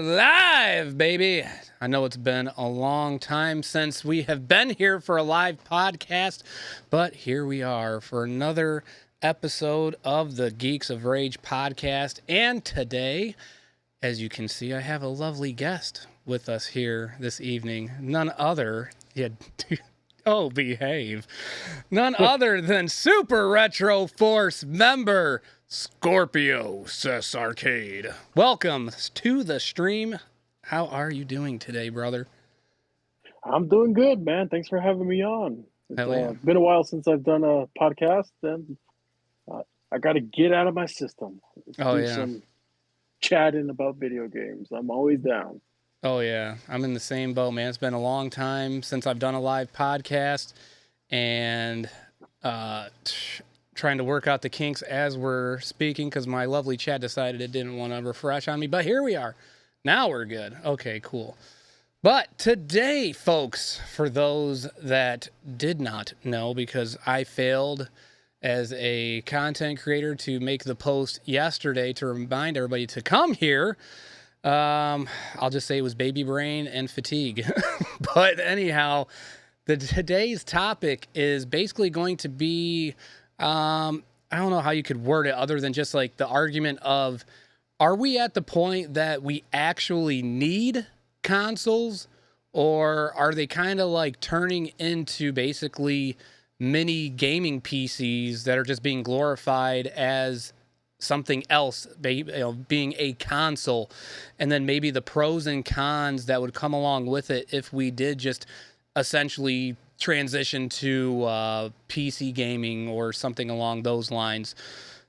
Live, baby. I know it's been a long time since we have been here for a live podcast, but here we are for another episode of the Geeks of Rage podcast. And today, as you can see, I have a lovely guest with us here this evening. None other, oh, behave. None other than Super Retro Force member Scorpio Cess Arcade. Welcome to the stream. How are you doing today, brother? I'm doing good, man. Thanks for having me on. It's Hell yeah. been a while since I've done a podcast, and I got to get out of my system. Let's do some chatting about video games. I'm always down. Oh yeah, I'm in the same boat, man. It's been a long time since I've done a live podcast, and trying to work out the kinks as we're speaking because my lovely chat decided it didn't want to refresh on me. But here we are. Now we're good. Okay, cool. But today, folks, for those that did not know, because I failed as a content creator to make the post yesterday to remind everybody to come here, I'll just say it was baby brain and fatigue. But anyhow, today's topic is basically going to be, I don't know how you could word it other than just like the argument of, are we at the point that we actually need consoles, or are they kind of like turning into basically mini gaming PCs that are just being glorified as something else, being a console, and then maybe the pros and cons that would come along with it if we did just essentially transition to PC gaming or something along those lines.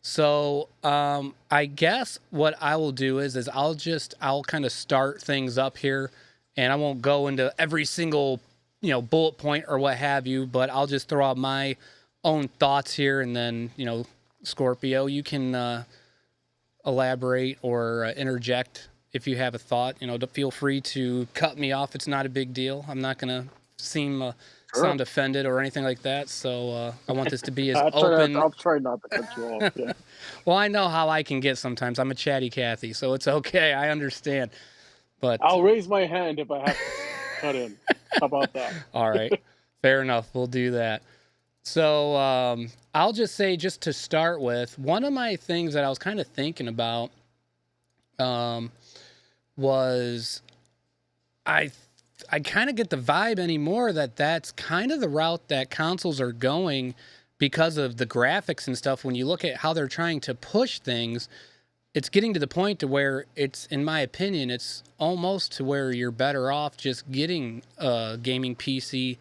So I guess what I will do is I'll kind of start things up here, and I won't go into every single bullet point or what have you, but I'll just throw out my own thoughts here, and then Scorpio, you can elaborate or interject if you have a thought. Feel free to cut me off. It's not a big deal. I'm not gonna sound offended or anything like that. So I want this to be as open. I'll try not to cut you off. Yeah. Well, I know how I can get sometimes. I'm a chatty Cathy, so it's okay. I understand. But I'll raise my hand if I have to cut in. How about that? All right. Fair enough. We'll do that. So I'll just say, just to start with, one of my things that I was kind of thinking about was I kind of get the vibe anymore that that's kind of the route that consoles are going because of the graphics and stuff. When you look at how they're trying to push things, it's getting to the point to where it's, in my opinion, it's almost to where you're better off just getting a gaming PC.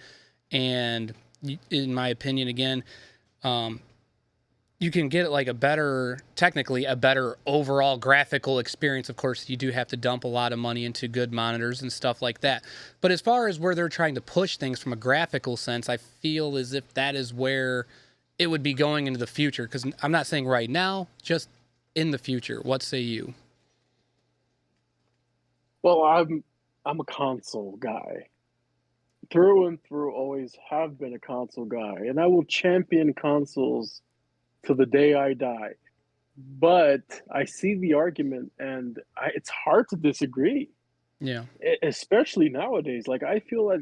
And in my opinion, again, you can get like technically a better overall graphical experience. Of course, you do have to dump a lot of money into good monitors and stuff like that. But as far as where they're trying to push things from a graphical sense, I feel as if that is where it would be going into the future. Because I'm not saying right now, just in the future. What say you? Well, I'm a console guy. Through and through, always have been a console guy, and I will champion consoles to the day I die. But I see the argument, and it's hard to disagree. Yeah. Especially nowadays. Like, I feel like,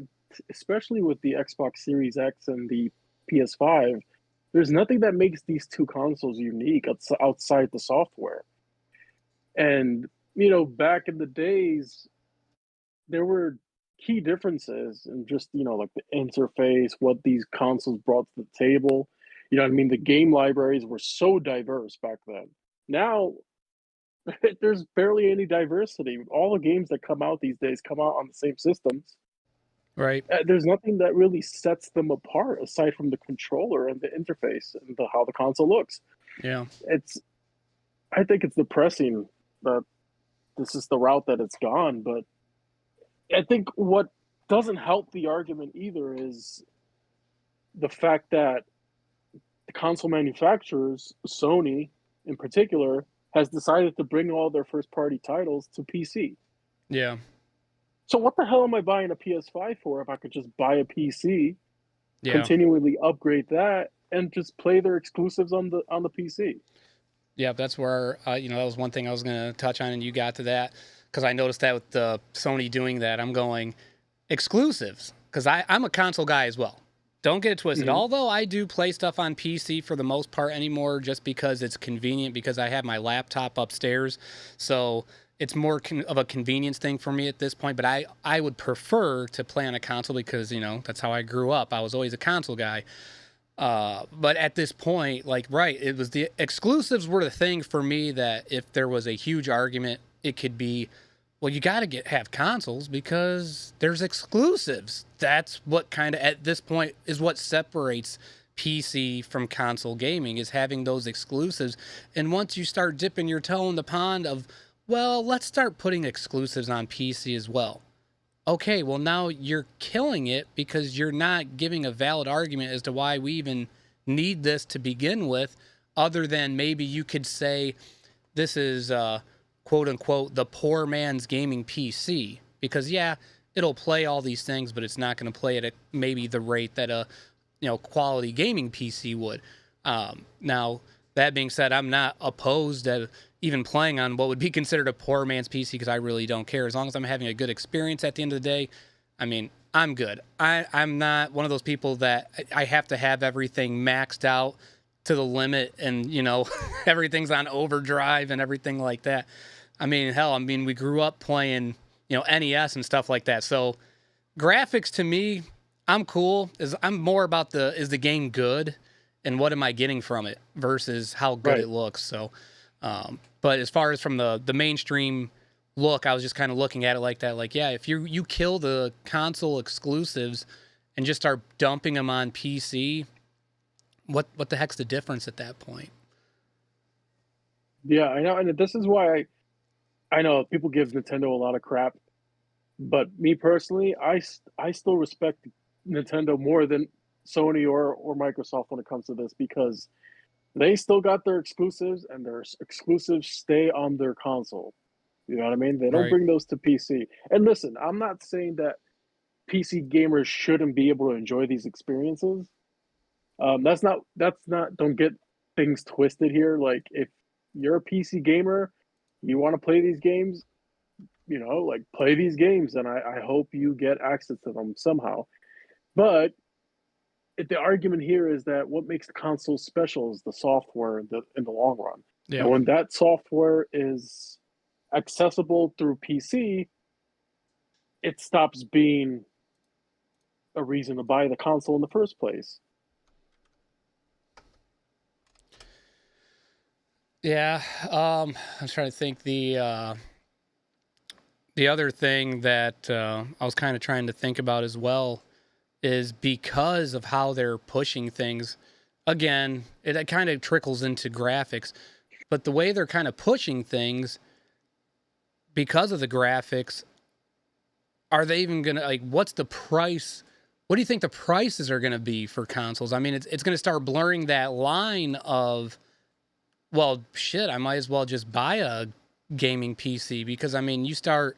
especially with the Xbox Series X and the PS5, there's nothing that makes these two consoles unique outside the software. And, back in the days, there were key differences in just, like the interface, what these consoles brought to the table. You know what I mean? The game libraries were so diverse back then. Now, there's barely any diversity. All the games that come out these days come out on the same systems. Right. There's nothing that really sets them apart aside from the controller and the interface and how the console looks. Yeah. I think it's depressing that this is the route that it's gone, but I think what doesn't help the argument either is the fact that the console manufacturers, Sony in particular, has decided to bring all their first-party titles to PC. Yeah. So what the hell am I buying a PS5 for if I could just buy a PC, continually upgrade that, and just play their exclusives on the PC? Yeah, that's where that was one thing I was going to touch on, and you got to that. because I noticed that with Sony doing that. I'm going exclusives because I'm a console guy as well. Don't get it twisted. Mhm. Although I do play stuff on PC for the most part anymore, just because it's convenient, because I have my laptop upstairs, so it's more of a convenience thing for me at this point. But I would prefer to play on a console because that's how I grew up. I was always a console guy. But at this point, like, right, it was the exclusives were the thing for me that if there was a huge argument, it could be, well, you got to have consoles because there's exclusives. That's what kind of at this point is what separates PC from console gaming, is having those exclusives. And once you start dipping your toe in the pond of, well, let's start putting exclusives on PC as well. Okay, well, now you're killing it because you're not giving a valid argument as to why we even need this to begin with, other than maybe you could say this is quote unquote the poor man's gaming PC, because yeah, it'll play all these things, but it's not going to play at maybe the rate that a quality gaming PC would. Now that being said, I'm not opposed to even playing on what would be considered a poor man's PC, because I really don't care as long as I'm having a good experience at the end of the day. I mean, I'm good. I'm not one of those people that I have to have everything maxed out to the limit and everything's on overdrive and everything like that. I mean, hell, we grew up playing, NES and stuff like that. So graphics to me, I'm cool. I'm more about is the game good and what am I getting from it versus how good Right. it looks. So, but as far as from the mainstream look, I was just kind of looking at it like that. Like, yeah, if you kill the console exclusives and just start dumping them on PC, what the heck's the difference at that point? Yeah, I know, and this is why I know people give Nintendo a lot of crap, but me personally, I still respect Nintendo more than Sony or Microsoft when it comes to this, because they still got their exclusives, and their exclusives stay on their console. You know what I mean? They don't Right. bring those to PC. And listen, I'm not saying that PC gamers shouldn't be able to enjoy these experiences. That's not. Don't get things twisted here. Like, if you're a PC gamer, you want to play these games, like, play these games, and I hope you get access to them somehow. But the argument here is that what makes the console special is the software in the long run. And Yeah. when that software is accessible through PC, it stops being a reason to buy the console in the first place. Yeah. I'm trying to think the other thing that I was kind of trying to think about as well is because of how they're pushing things. Again, it kind of trickles into graphics, but the way they're kind of pushing things because of the graphics, are they even gonna, like, what's the price? What do you think the prices are gonna be for consoles? I mean, it's gonna start blurring that line of, well, shit, I might as well just buy a gaming PC, because you start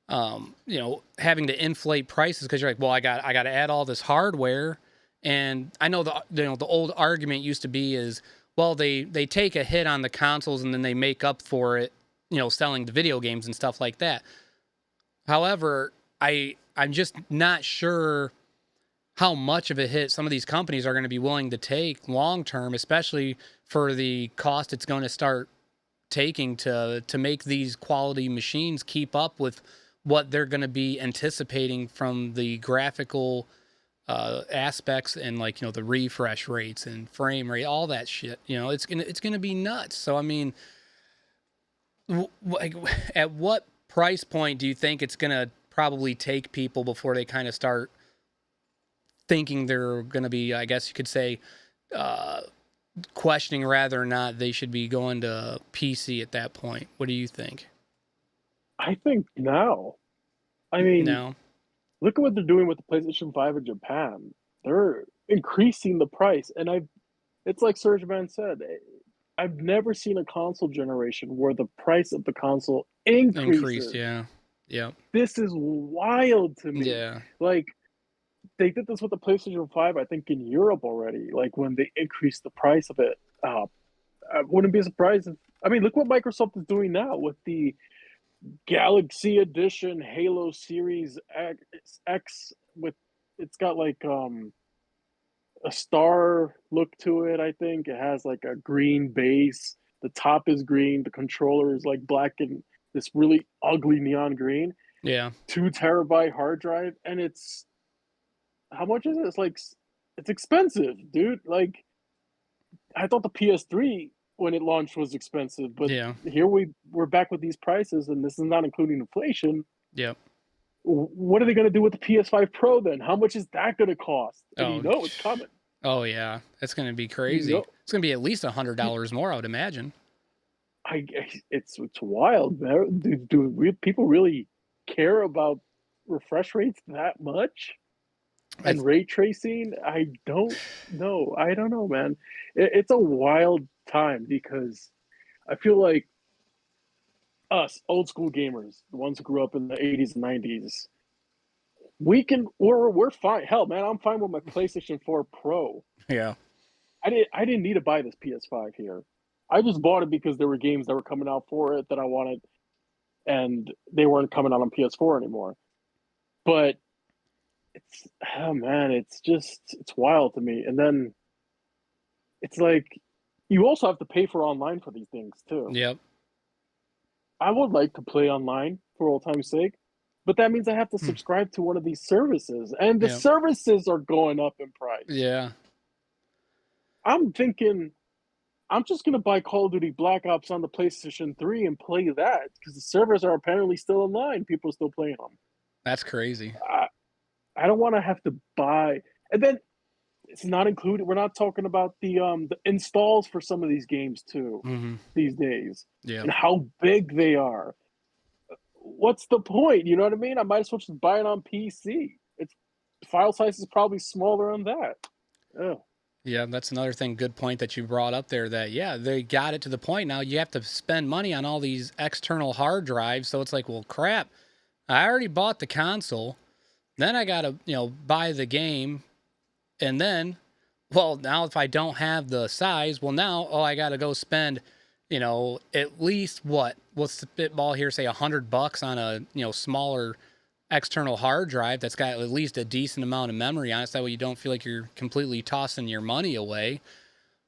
having to inflate prices because you're like, well, I got to add all this hardware. And I know the old argument used to be is, well, they take a hit on the consoles and then they make up for it, selling the video games and stuff like that. However, I'm just not sure how much of a hit some of these companies are going to be willing to take long term, especially for the cost it's going to start taking to make these quality machines keep up with what they're going to be anticipating from the graphical aspects and, like, the refresh rates and frame rate, all that shit. It's gonna be nuts. So like, at what price point do you think it's gonna probably take people before they kind of start thinking they're gonna be, I guess you could say, questioning whether or not they should be going to PC at that point? What do you think? I think now. I mean, No. look at what they're doing with the PlayStation 5 in Japan. They're increasing the price, and it's like Serge Man said, I've never seen a console generation where the price of the console Increased, increases. yeah. Yeah. This is wild to me. Yeah. Like, they did this with the PlayStation 5, I think, in Europe already. Like, when they increased the price of it, I wouldn't be surprised if. I mean, look what Microsoft is doing now with the Galaxy Edition Halo Series X with it's got like a star look to it, I think. It has like a green base. The top is green, the controller is like black and this really ugly neon green. Yeah. 2 terabyte hard drive, and it's how much is it? It's like it's expensive, dude. Like I thought the PS3 when it launched was expensive, but Yeah. here we're back with these prices, and this is not including inflation. Yep. What are they going to do with the PS5 Pro then? How much is that going to cost? And you Oh. know it's coming. Oh yeah. It's gonna be You crazy. know, It's gonna be at least $100 more, I would imagine. I it's wild, man. People really care about refresh rates that much? I And ray tracing? I don't know. I don't know, man. It's a wild time because I feel like us old school gamers, the ones who grew up in the 80s and 90s, we're fine. Hell, man, I'm fine with my PlayStation 4 Pro. yeah. I didn't need to buy this PS5 here. I just bought it because there were games that were coming out for it that I wanted, and they weren't coming out on PS4 anymore. But it's oh man, it's wild to me. And then it's like you also have to pay for online for these things too. Yep. I would like to play online for old time's sake, but that means I have to Hmm. subscribe to one of these services, and the Yep. services are going up in price. Yeah. I'm thinking I'm just gonna buy Call of Duty Black Ops on the PlayStation 3 and play that because the servers are apparently still online. People are still playing them. That's crazy. I, I don't want to have to buy, and then it's not included. We're not talking about the installs for some of these games too Mm-hmm. these days Yep. and how big they are. What's the point? You know what I mean? I might as well just buy it on PC. Its file size is probably smaller on that. Ugh. Yeah, that's another thing. Good point that you brought up there. That yeah, they got it to the point now. You have to spend money on all these external hard drives. So it's like, well, crap. I already bought the console. Then I gotta buy the game, and then, well, now if I don't have the size, well now I gotta go spend, at least what's the spitball here? Say $100 on a smaller external hard drive that's got at least a decent amount of memory on it. So that way you don't feel like you're completely tossing your money away.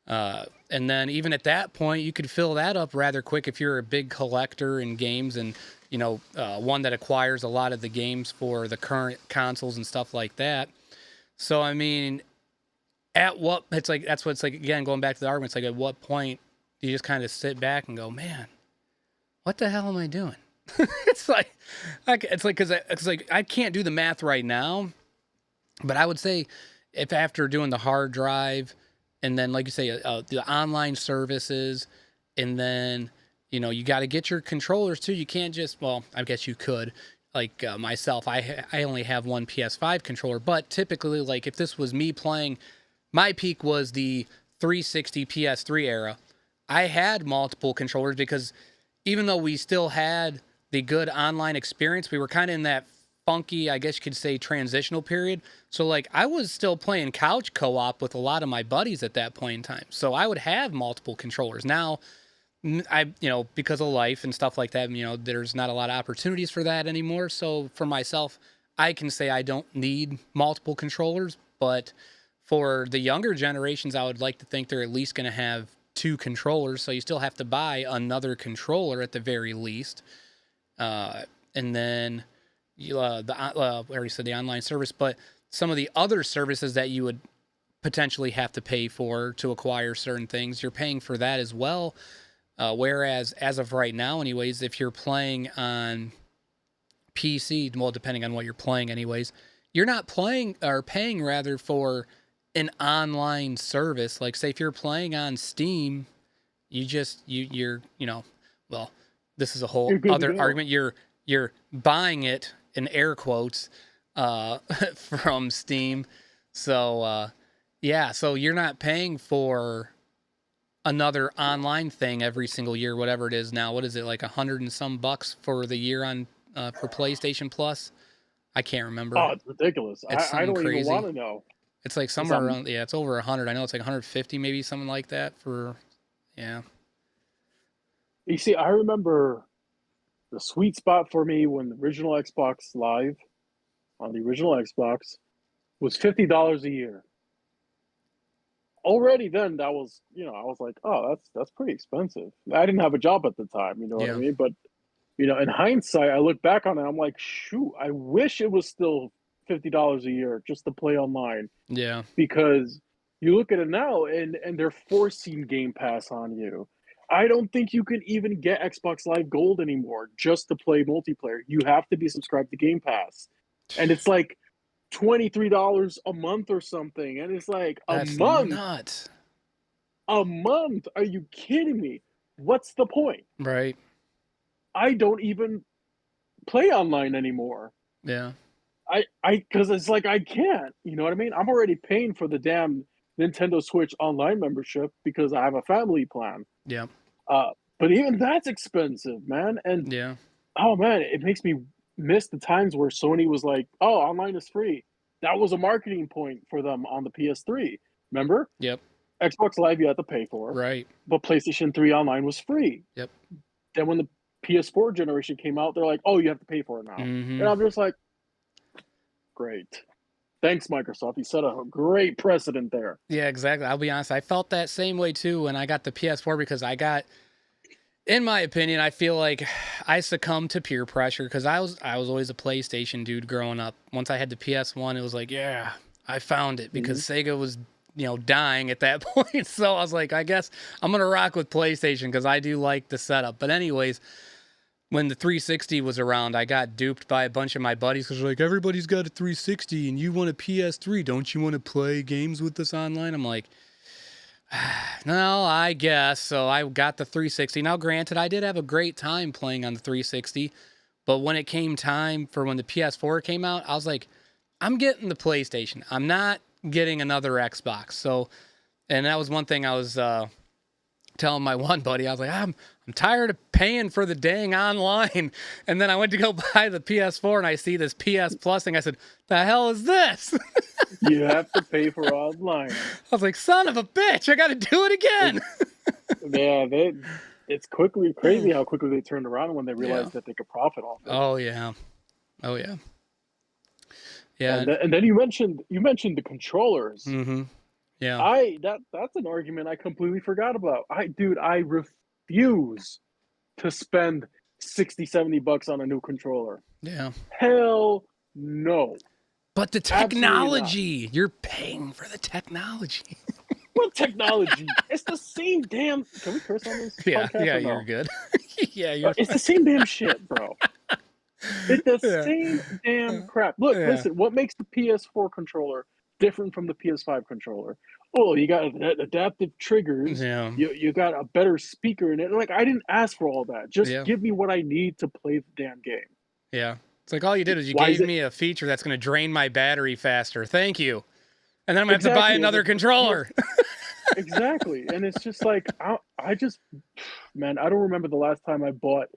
And then even at that point, you could fill that up rather quick if you're a big collector in games and one that acquires a lot of the games for the current consoles and stuff like that. So I mean, that's what it's like again. Going back to the argument, it's like at what point do you just kind of sit back and go, man, what the hell am I doing? it's like, because it's like I can't do the math right now, but I would say if after doing the hard drive and then, like you say, the online services, and then you got to get your controllers too. You can't just, well, I guess you could. Like myself, I only have one PS5 controller, but typically, like if this was me playing, my peak was the 360 PS3 era. I had multiple controllers because even though we still had the good online experience, we were kind of in that funky, I guess you could say, transitional period. So like I was still playing couch co-op with a lot of my buddies at that point in time. So I would have multiple controllers. Now because of life and stuff like that, there's not a lot of opportunities for that anymore. So for myself, I can say I don't need multiple controllers, but for the younger generations, I would like to think they're at least going to have two controllers. So you still have to buy another controller at the very least. And then I already said the online service, but some of the other services that you would potentially have to pay for to acquire certain things, you're paying for that as well. Whereas as of right now, anyways, if you're playing on PC, well, depending on what you're playing, anyways, you're not paying rather for an online service. Like say if you're playing on Steam, you're well, this is a whole You're good to other go. argument. You're buying it in air quotes from Steam. So yeah, so you're not paying for another online thing every single year, whatever it is now. What is it, like $100 and some for the year on for PlayStation Plus? I can't remember. Oh, it's ridiculous. It's I something don't even crazy. want to know. It's like 'Cause somewhere around, yeah, it's over 100. I know it's like 150, maybe something like that for, yeah. You see, I remember The sweet spot for me when the original Xbox Live on the original Xbox was $50 a year. Already then that was, I was like, oh, that's pretty expensive. I didn't have a job at the time, you know what I Yeah. mean? But in hindsight, I look back on it, I'm like, shoot, I wish it was still $50 a year just to play online, Yeah. because you look at it now and they're forcing Game Pass on you. I don't think you can even get Xbox Live Gold anymore just to play multiplayer. You have to be subscribed to Game Pass. And it's like $23 a month or something. And it's like a That's month. nuts. A month? Are you kidding me? What's the point? Right. I don't even play online anymore. Yeah. Because it's like I can't. You know what I mean? I'm already paying for the damn Nintendo Switch online membership because I have a family plan. Yeah. Uh, but even that's expensive, man. And Yeah. oh man, it makes me miss the times where Sony was like, "Oh, online is free." That was a marketing point for them on the PS3. Remember? Yep. Xbox Live you had to pay for, Right. but PlayStation 3 online was free. Yep. Then when the PS4 generation came out, they're like, "Oh, you have to pay for it now." Mm-hmm. And I'm just like, "Great. Thanks, Microsoft. You set a great precedent there." Yeah, exactly. I'll be honest. I felt that same way too when I got the PS4 because in my opinion, I feel like I succumbed to peer pressure because I was always a PlayStation dude growing up. Once I had the PS1, it was like, yeah, I found it because Sega was, dying at that point. So I was like, I guess I'm gonna rock with PlayStation because I do like the setup. But anyways, when the 360 was around, I got duped by a bunch of my buddies because they're like, everybody's got a 360 and you want a PS3. Don't you want to play games with us online? I'm like, no, I guess. So I got the 360. Now, granted, I did have a great time playing on the 360, but when it came time for when the PS4 came out, I was like, I'm getting the PlayStation. I'm not getting another Xbox. So, and that was one thing I was telling my one buddy. I was like, I'm tired of paying for the dang online. And then I went to go buy the PS4 and I see this PS Plus thing. I said, the hell is this? You have to pay for online. I was like, son of a bitch, I got to do it again. Yeah, it's quickly crazy how quickly they turned around when they realized Yeah. that they could profit off it. Oh yeah. Yeah. And then you mentioned the controllers. Mm-hmm. Yeah. That's an argument I completely forgot about. I refuse to spend 60, $70 on a new controller. Yeah. Hell no. But the Absolutely not. technology, you're paying for the technology. What technology? It's the same damn. Can we curse on this Yeah. podcast? Yeah. or no? You're good. Yeah. You're. It's the same damn shit, bro. It's the Yeah. same damn crap. Look, Yeah. listen, what makes the PS4 controller different from the PS5 controller? Oh, you got adaptive triggers. Yeah. You got a better speaker in it. Like, I didn't ask for all that. Just Yeah. give me what I need to play the damn game. Yeah. It's like all you did is you Why is gave it- me a feature that's going to drain my battery faster. Thank you. And then I'm going to have to buy Exactly. another controller. Exactly. And it's just like, man, I don't remember the last time I bought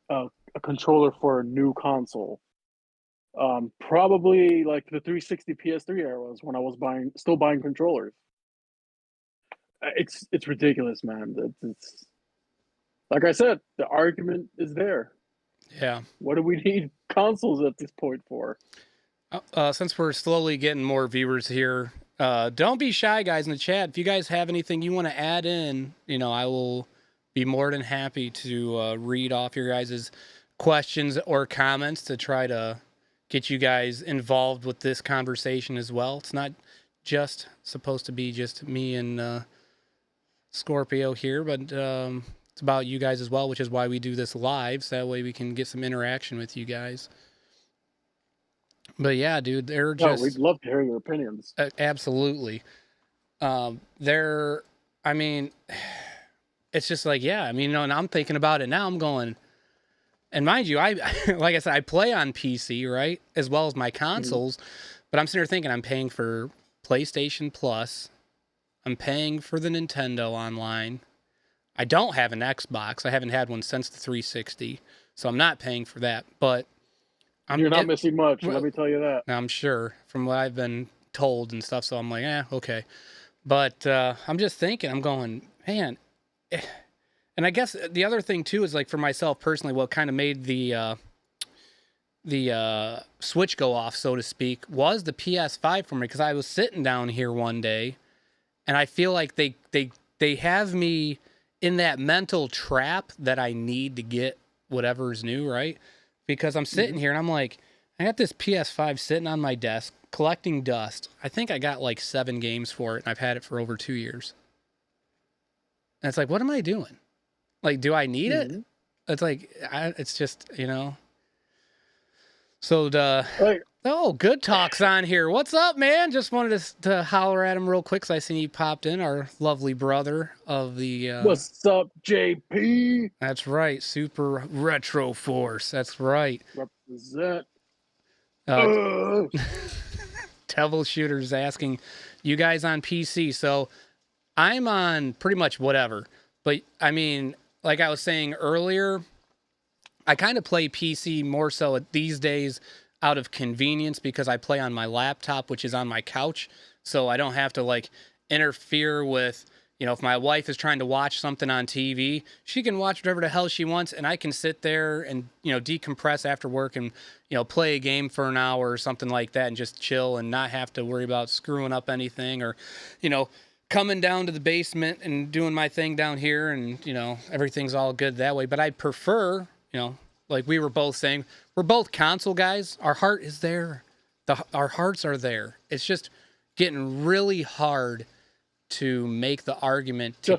a controller for a new console. Probably like the 360 PS3 era was when I was still buying controllers. It's ridiculous, man. It's like I said, the argument is there. Yeah. What do we need consoles at this point for? Since we're slowly getting more viewers here, don't be shy, guys, in the chat. If you guys have anything you want to add in, I will be more than happy to read off your guys' questions or comments to try to get you guys involved with this conversation as well. It's not just supposed to be just me and Scorpio here, but it's about you guys as well, which is why we do this live, so that way we can get some interaction with you guys. But yeah, dude, they're just... we'd love to hear your opinions. Absolutely. I mean, it's just like, yeah, I mean, and I'm thinking about it now, I'm going... And mind you, like I said, I play on PC, right? As well as my consoles. But I'm sitting here thinking I'm paying for PlayStation Plus. I'm paying for the Nintendo online. I don't have an Xbox. I haven't had one since the 360. So I'm not paying for that. But You're not missing much, let me tell you that. I'm sure from what I've been told and stuff. So I'm like, okay. But I'm just thinking, I'm going, man, And I guess the other thing too is like for myself personally, what kind of made the switch go off, so to speak, was the PS5 for me, because I was sitting down here one day, and I feel like they have me in that mental trap that I need to get whatever's new, right? Because I'm sitting here and I'm like, I got this PS5 sitting on my desk collecting dust. I think I got like 7 games for it, and I've had it for over 2 years. And it's like, what am I doing? Like, do I need it? It's like, it's just, So Like, oh, Good Talk's on here. What's up, man? Just wanted to holler at him real quick because I seen he popped in. Our lovely brother of the. what's up, JP? That's right, Super Retro Force. That's right. Represent. Uh, Devil Shooter's asking, you guys on PC? So I'm on pretty much whatever. But I mean, like I was saying earlier, I kind of play PC more so these days out of convenience because I play on my laptop, which is on my couch. So I don't have to like interfere with, if my wife is trying to watch something on TV, she can watch whatever the hell she wants. And I can sit there and, decompress after work and, play a game for an hour or something like that and just chill and not have to worry about screwing up anything or, coming down to the basement and doing my thing down here and, everything's all good that way. But I prefer, like we were both saying, we're both console guys. Our heart is there. Our hearts are there. It's just getting really hard to make the argument to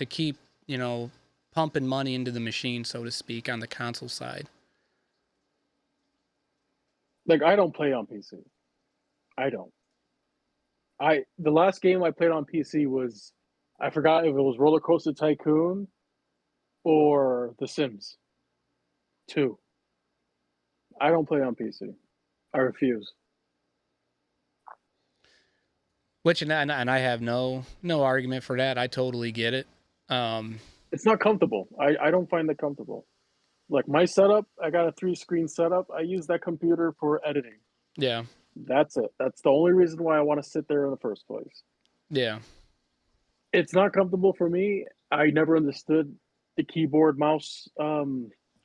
keep, pumping money into the machine, so to speak, on the console side. Like, I don't play on PC. I don't. The last game I played on PC was, I forgot if it was Roller Coaster Tycoon or The Sims 2. I don't play on PC. I refuse. Which and I have no argument for that. I totally get it. It's not comfortable. I don't find it comfortable. Like my setup, I got a 3-screen setup. I use that computer for editing. Yeah. That's it. That's the only reason why I want to sit there in the first place. Yeah. It's not comfortable for me. I never understood the keyboard mouse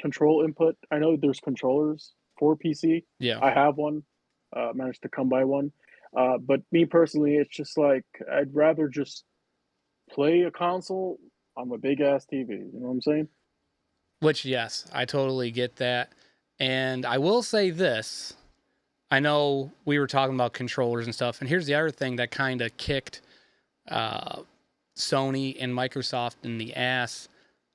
control input. I know there's controllers for PC. Yeah. I have one. Managed to come by one. But me personally, it's just like I'd rather just play a console on a big ass TV. You know what I'm saying? Which, yes, I totally get that. And I will say this. I know we were talking about controllers and stuff. And here's the other thing that kind of kicked Sony and Microsoft in the ass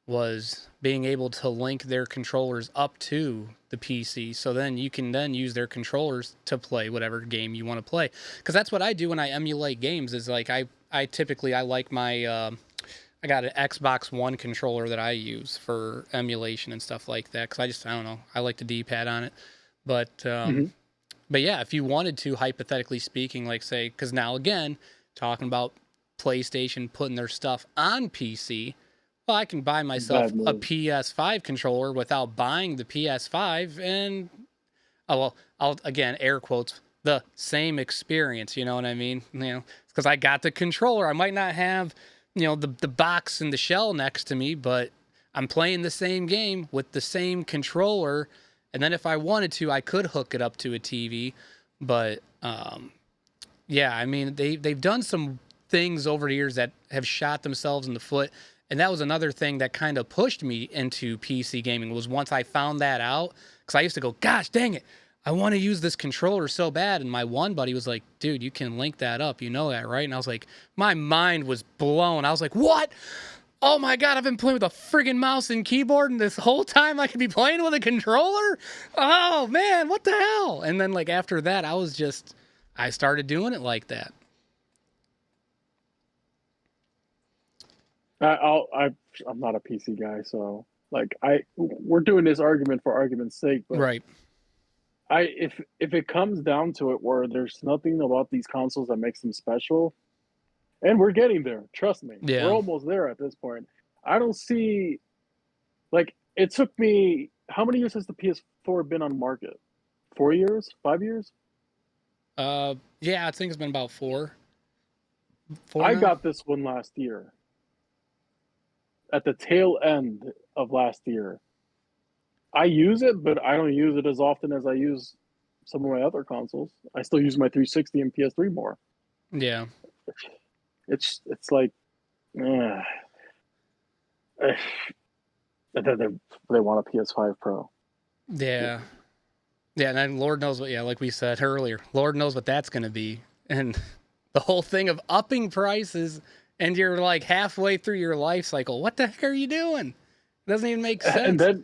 was being able to link their controllers up to the PC. So then you can then use their controllers to play whatever game you want to play. Because that's what I do when I emulate games is like I typically like my... I got an Xbox One controller that I use for emulation and stuff like that because I don't know, I like the D-pad on it. But but yeah, if you wanted to, hypothetically speaking, like say, because now again, talking about PlayStation putting their stuff on PC, well, I can buy myself a PS5 controller without buying the PS5 and, I'll again, air quotes, the same experience, you know what I mean? Because I got the controller. I might not have... the box and the shell next to me, but I'm playing the same game with the same controller. And then if I wanted to, I could hook it up to a TV. But yeah, I mean, they've done some things over the years that have shot themselves in the foot. And that was another thing that kind of pushed me into PC gaming was once I found that out, because I used to go, gosh, dang it, I want to use this controller so bad. And my one buddy was like, dude, you can link that up. You know that, right? And I was like, my mind was blown. I was like, what? Oh my God, I've been playing with a friggin' mouse and keyboard and this whole time I could be playing with a controller? Oh man, what the hell? And then like after that, I started doing it like that. I'm not a PC guy, so like we're doing this argument for argument's sake, but Right. if it comes down to it where there's nothing about these consoles that makes them special, and we're getting there, trust me. Yeah. We're almost there at this point. I don't see, like, it took me, how many years has the PS4 been on market? 4 years? 5 years? Yeah, I think it's been about 4. I got this one last year. at the tail end of last year. I use it, but I don't use it as often as I use some of my other consoles. I still use my 360 and PS3 more. Yeah. It's like, uh, they want a PS5 Pro. Yeah. Yeah, and then Lord knows what, yeah, like we said earlier, Lord knows what that's going to be. And the whole thing of upping prices and you're like halfway through your life cycle. What the heck are you doing? It doesn't even make And sense.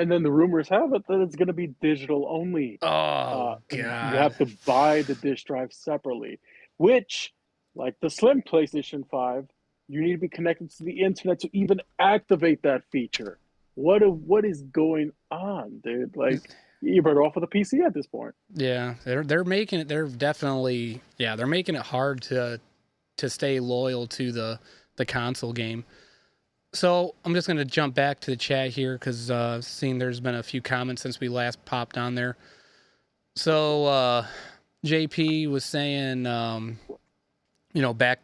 then the rumors have it that it's going to be digital only. Oh, You God. have to buy the disk drive separately, which, like the slim PlayStation 5, you need to be connected to the internet to even activate that feature. What is going on, dude? Like, you're better off with a PC at this point. Yeah, they're making it. They're definitely, yeah, they're making it hard to stay loyal to the console game. So I'm just gonna jump back to the chat here because seeing there's been a few comments since we last popped on there. So JP was saying, back,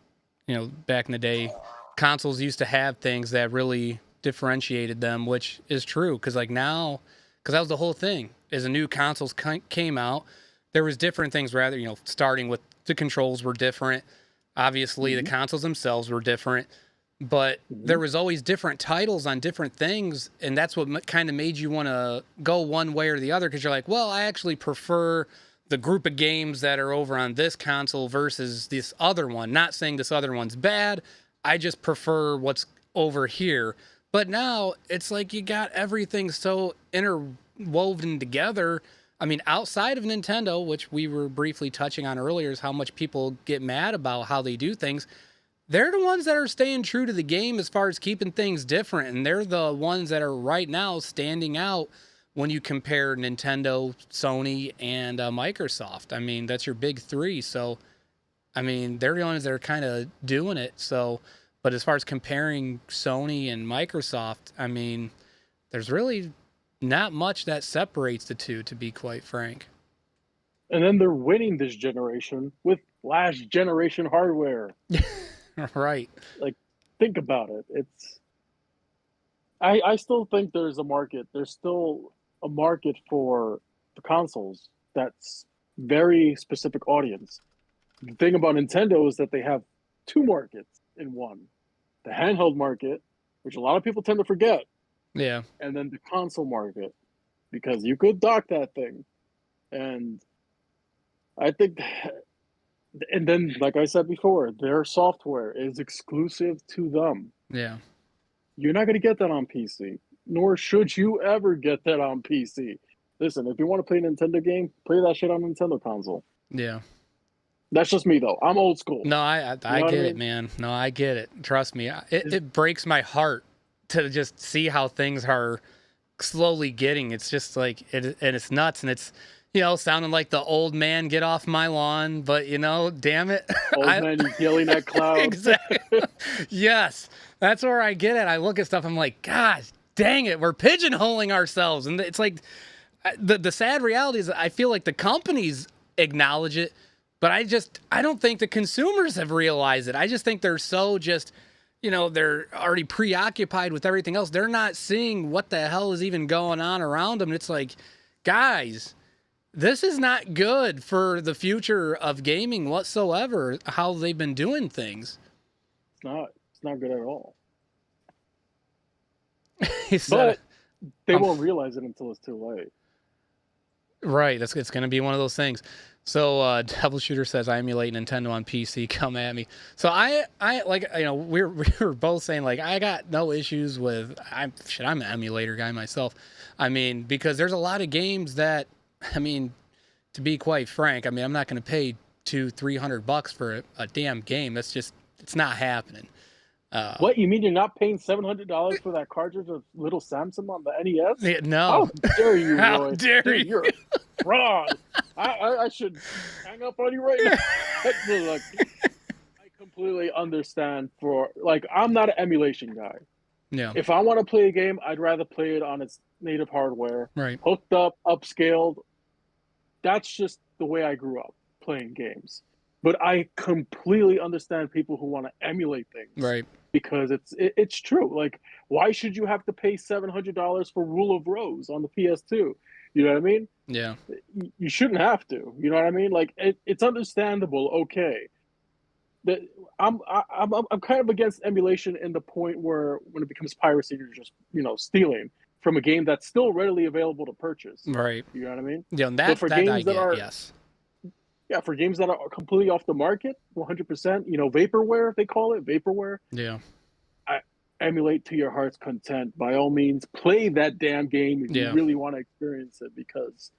back in the day, consoles used to have things that really differentiated them, which is true. Because like now, because that was the whole thing. As the new consoles came out, there was different things. Rather, starting with the controls were different. Obviously, the consoles themselves were different, but there was always different titles on different things, and that's what kind of made you want to go one way or the other. Because you're like, well, I actually prefer the group of games that are over on this console versus this other one. Not saying this other one's bad. I just prefer what's over here. But now it's like you got everything so interwoven together. I mean, outside of Nintendo, which we were briefly touching on earlier, is how much people get mad about how they do things. They're the ones that are staying true to the game as far as keeping things different. And they're the ones that are right now standing out when you compare Nintendo, Sony, and Microsoft. I mean, that's your big three. So, I mean, they're the ones that are kind of doing it. So, but as far as comparing Sony and Microsoft, I mean, there's really not much that separates the two, to be quite frank. And then they're winning this generation with last generation hardware. Right. Like, think about it. I still think there's a market. There's still a market for the consoles that's very specific audience. The thing about Nintendo is that they have two markets in one. The handheld market, which a lot of people tend to forget, Yeah. and then the console market, because you could dock that thing. And I think, and then, like I said before, their software is exclusive to them. Yeah. You're not going to get that on PC, nor should you ever get that on PC. Listen, if you want to play a Nintendo game, play that shit on Nintendo console. Yeah. That's just me, though. I'm old school. No, I You know what get I it, mean? man. No, I get it. Trust me. It breaks my heart to just see how things are slowly getting. It's just like and it's nuts, and it's sounding like the old man get off my lawn, but damn it. Old man, he's yelling at clouds. Exactly. Yes. That's where I get it. I look at stuff, I'm like, gosh, dang it, we're pigeonholing ourselves. And it's like the sad reality is I feel like the companies acknowledge it, but I don't think the consumers have realized it. I just think they're so just, they're already preoccupied with everything else. They're not seeing what the hell is even going on around them. And it's like, guys, this is not good for the future of gaming whatsoever, how they've been doing things. It's not good at all. He said, But they won't realize it until it's too late. right, it's going to be one of those things. So Devil Shooter says I emulate Nintendo on PC. Come at me. So I like we were both saying like I got no issues with I'm an emulator guy myself. I mean because there's a lot of games that to be quite frank, I'm not going to pay $200-300 for a damn game. It's not happening. What, you mean you're not paying $700 for that cartridge of Little Samson on the NES? Yeah, no. How dare you, Roy? How dare Dude, you? You're wrong. I should hang up on you right now. Look, I completely understand I'm not an emulation guy. Yeah. If I want to play a game, I'd rather play it on its native hardware, Right. hooked up, upscaled. That's just the way I grew up playing games. But I completely understand people who want to emulate things Right. because it's true. Like, why should you have to pay $700 for Rule of Rose on the PS2? You know what I mean? Yeah. You shouldn't have to. You know what I mean? Like, it's understandable. Okay, that I'm kind of against emulation in the point where when it becomes piracy, you're just stealing from a game that's still readily available to purchase. Right. You know what I mean? Yeah, and But that I get. Yes. for games that are completely off the market, 100%, vaporware they call it, vaporware. Yeah. I emulate to your heart's content. By all means, play that damn game if you Yeah. really want to experience it because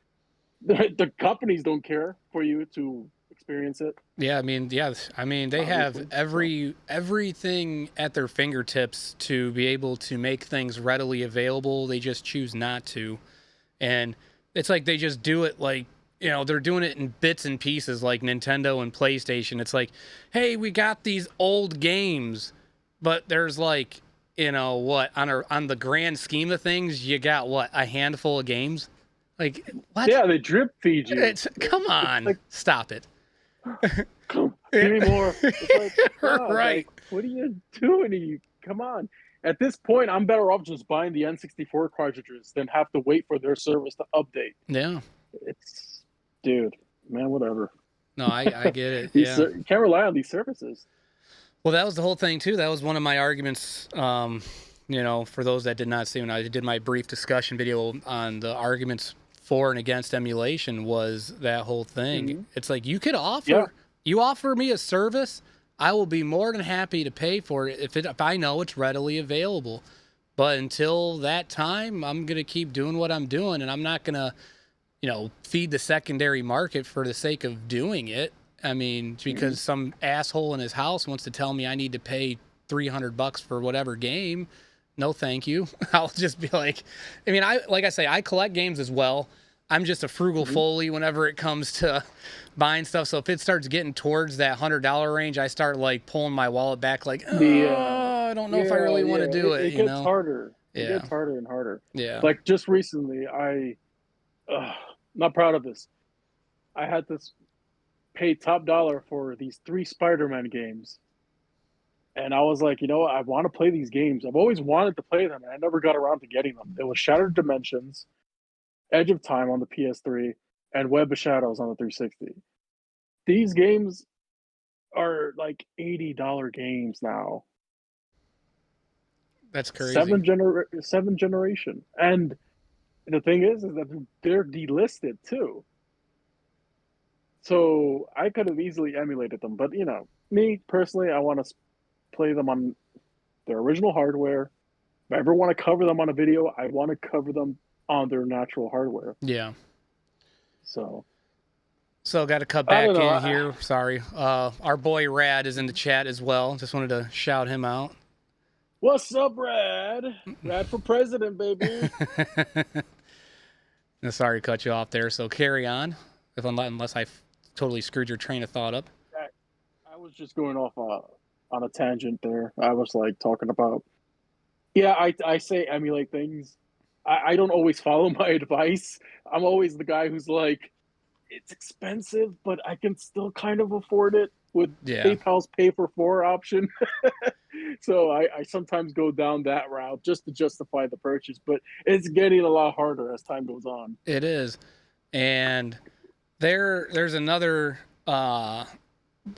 the companies don't care for you to experience it. Yeah, I mean, yeah, I mean, they have Obviously, so. everything at their fingertips to be able to make things readily available. They just choose not to, and it's like they just do it like they're doing it in bits and pieces, like Nintendo and PlayStation. It's like, hey, we got these old games, but there's like what on the grand scheme of things, you got what, a handful of games, like what? Yeah, they drip feed you. It's come It's on, like, stop it. come, give me more. It's like, God, Right. like, what are you doing? Come on. At this point, I'm better off just buying the N64 cartridges than have to wait for their service to update. Yeah. It's, dude, man, whatever. No, I get it. Yeah. You can't rely on these services. Well, that was the whole thing too. That was one of my arguments. For those that did not see when I did my brief discussion video on the arguments for and against emulation, was that whole thing. Mhm. It's like Yeah. you offer me a service, I will be more than happy to pay for it if I know it's readily available. But until that time, I'm gonna keep doing what I'm doing, and I'm not gonna feed the secondary market for the sake of doing it. I mean, because some asshole in his house wants to tell me I need to pay $300 for whatever game. No, thank you. I'll just be like, I mean, like I say, I collect games as well. I'm just a frugal Mhm. Foley whenever it comes to buying stuff. So if it starts getting towards that $100 range, I start like pulling my wallet back, like, The I don't know if I Yeah, really want to yeah, do it. it gets harder. It Yeah, gets harder and harder. yeah, Like just recently, ugh, not proud of this. I had to pay top dollar for these three Spider-Man games, and I was like, you know what? I want to play these games. I've always wanted to play them, and I never got around to getting them. It was Shattered Dimensions, Edge of Time on the PS3, and Web of Shadows on the 360. These games are like $80 games now. that's crazy. Seven generation. And the thing is that they're delisted too. So I could have easily emulated them, but me personally, I want to play them on their original hardware. If I ever want to cover them on a video, I want to cover them on their natural hardware. Yeah. So So got to cut I don't back know. in here. Sorry. Our boy Rad is in the chat as well. Just wanted to shout him out. What's up, Rad? Rad for president, baby. Sorry to cut you off there. So carry on, unless I totally screwed your train of thought up. I was just going off on a tangent there. I was like talking about, yeah, I say emulate things. I don't always follow my advice. I'm always the guy who's like, it's expensive, but I can still kind of afford it with Yeah. PayPal's pay for four option. So I sometimes go down that route just to justify the purchase, but it's getting a lot harder as time goes on. It is, and there's another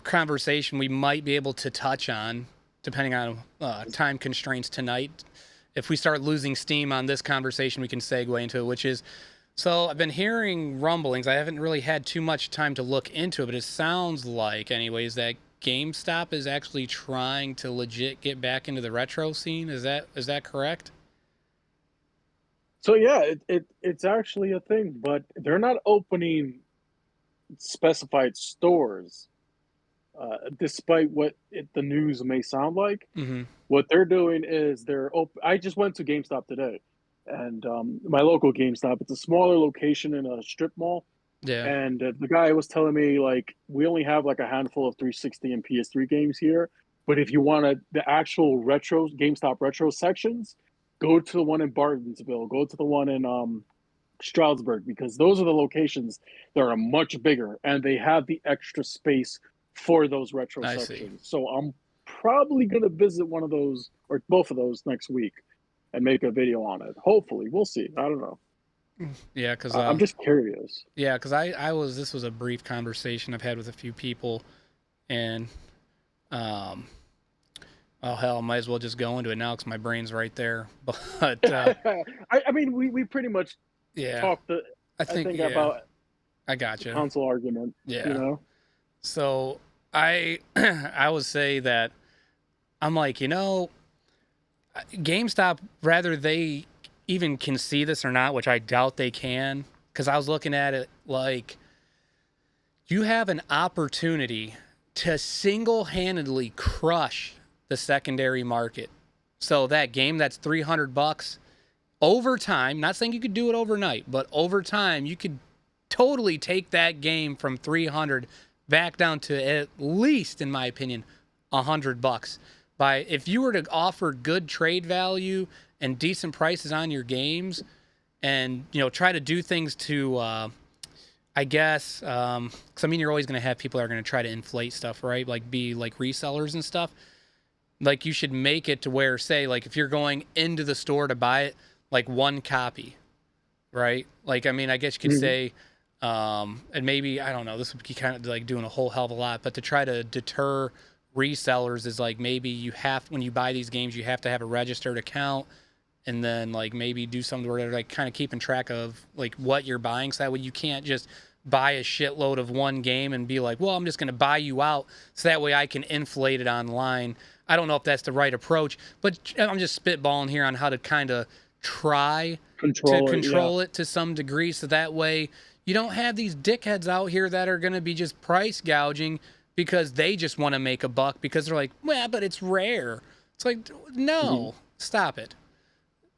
conversation we might be able to touch on, depending on time constraints tonight. If we start losing steam on this conversation, we can segue into it, which is, so I've been hearing rumblings. I haven't really had too much time to look into it, but it sounds like, anyways, that GameStop is actually trying to legit get back into the retro scene. Is that correct? So yeah, it's actually a thing, but they're not opening specified stores, despite what the news may sound like. Mm-hmm. What they're doing is I just went to GameStop today, and my local GameStop. It's a smaller location in a strip mall, Yeah. and the guy was telling me like we only have like a handful of 360 and PS3 games here, but if you want the actual retro GameStop retro sections, go to the one in Bartonsville, go to the one in Stroudsburg, because those are the locations that are much bigger and they have the extra space for those retro I see. sections. So I'm probably gonna visit one of those or both of those next week and make a video on it. Hopefully, we'll see. I don't know. Yeah, because I'm just curious. yeah, because I was this was a brief conversation I've had with a few people, and um, oh hell, might as well just go into it now because my brain's right there. But I mean, we pretty much yeah, talked. I I think think yeah, about I the gotcha. console argument. You Yeah. know. So I I would say that I'm like, GameStop, rather they even can see this or not, which I doubt they can, because I was looking at it like you have an opportunity to single-handedly crush the secondary market. So that game that's $300 over time, not saying you could do it overnight, but over time you could totally take that game from 300 back down to at least, in my opinion, $100. By if you were to offer good trade value and decent prices on your games, and try to do things to, I guess, because I mean you're always going to have people that are going to try to inflate stuff, right? Like be like resellers and stuff. Like you should make it to where, say, like if you're going into the store to buy it, like one copy, right? Like, I mean, I guess you could Mhm. say, and maybe, I don't know, this would be kind of like doing a whole hell of a lot, but to try to deter resellers is like maybe when you buy these games, you have to have a registered account, and then like maybe do something where they're like kind of keeping track of like what you're buying. So that way you can't just buy a shitload of one game and be like, well, I'm just going to buy you out so that way I can inflate it online. I don't know if that's the right approach, but I'm just spitballing here on how to kind of try to Control it. Yeah. control it to some degree, so that way you don't have these dickheads out here that are going to be just price gouging because they just want to make a buck because they're like, well, but it's rare. It's like, Mhm. no, stop it.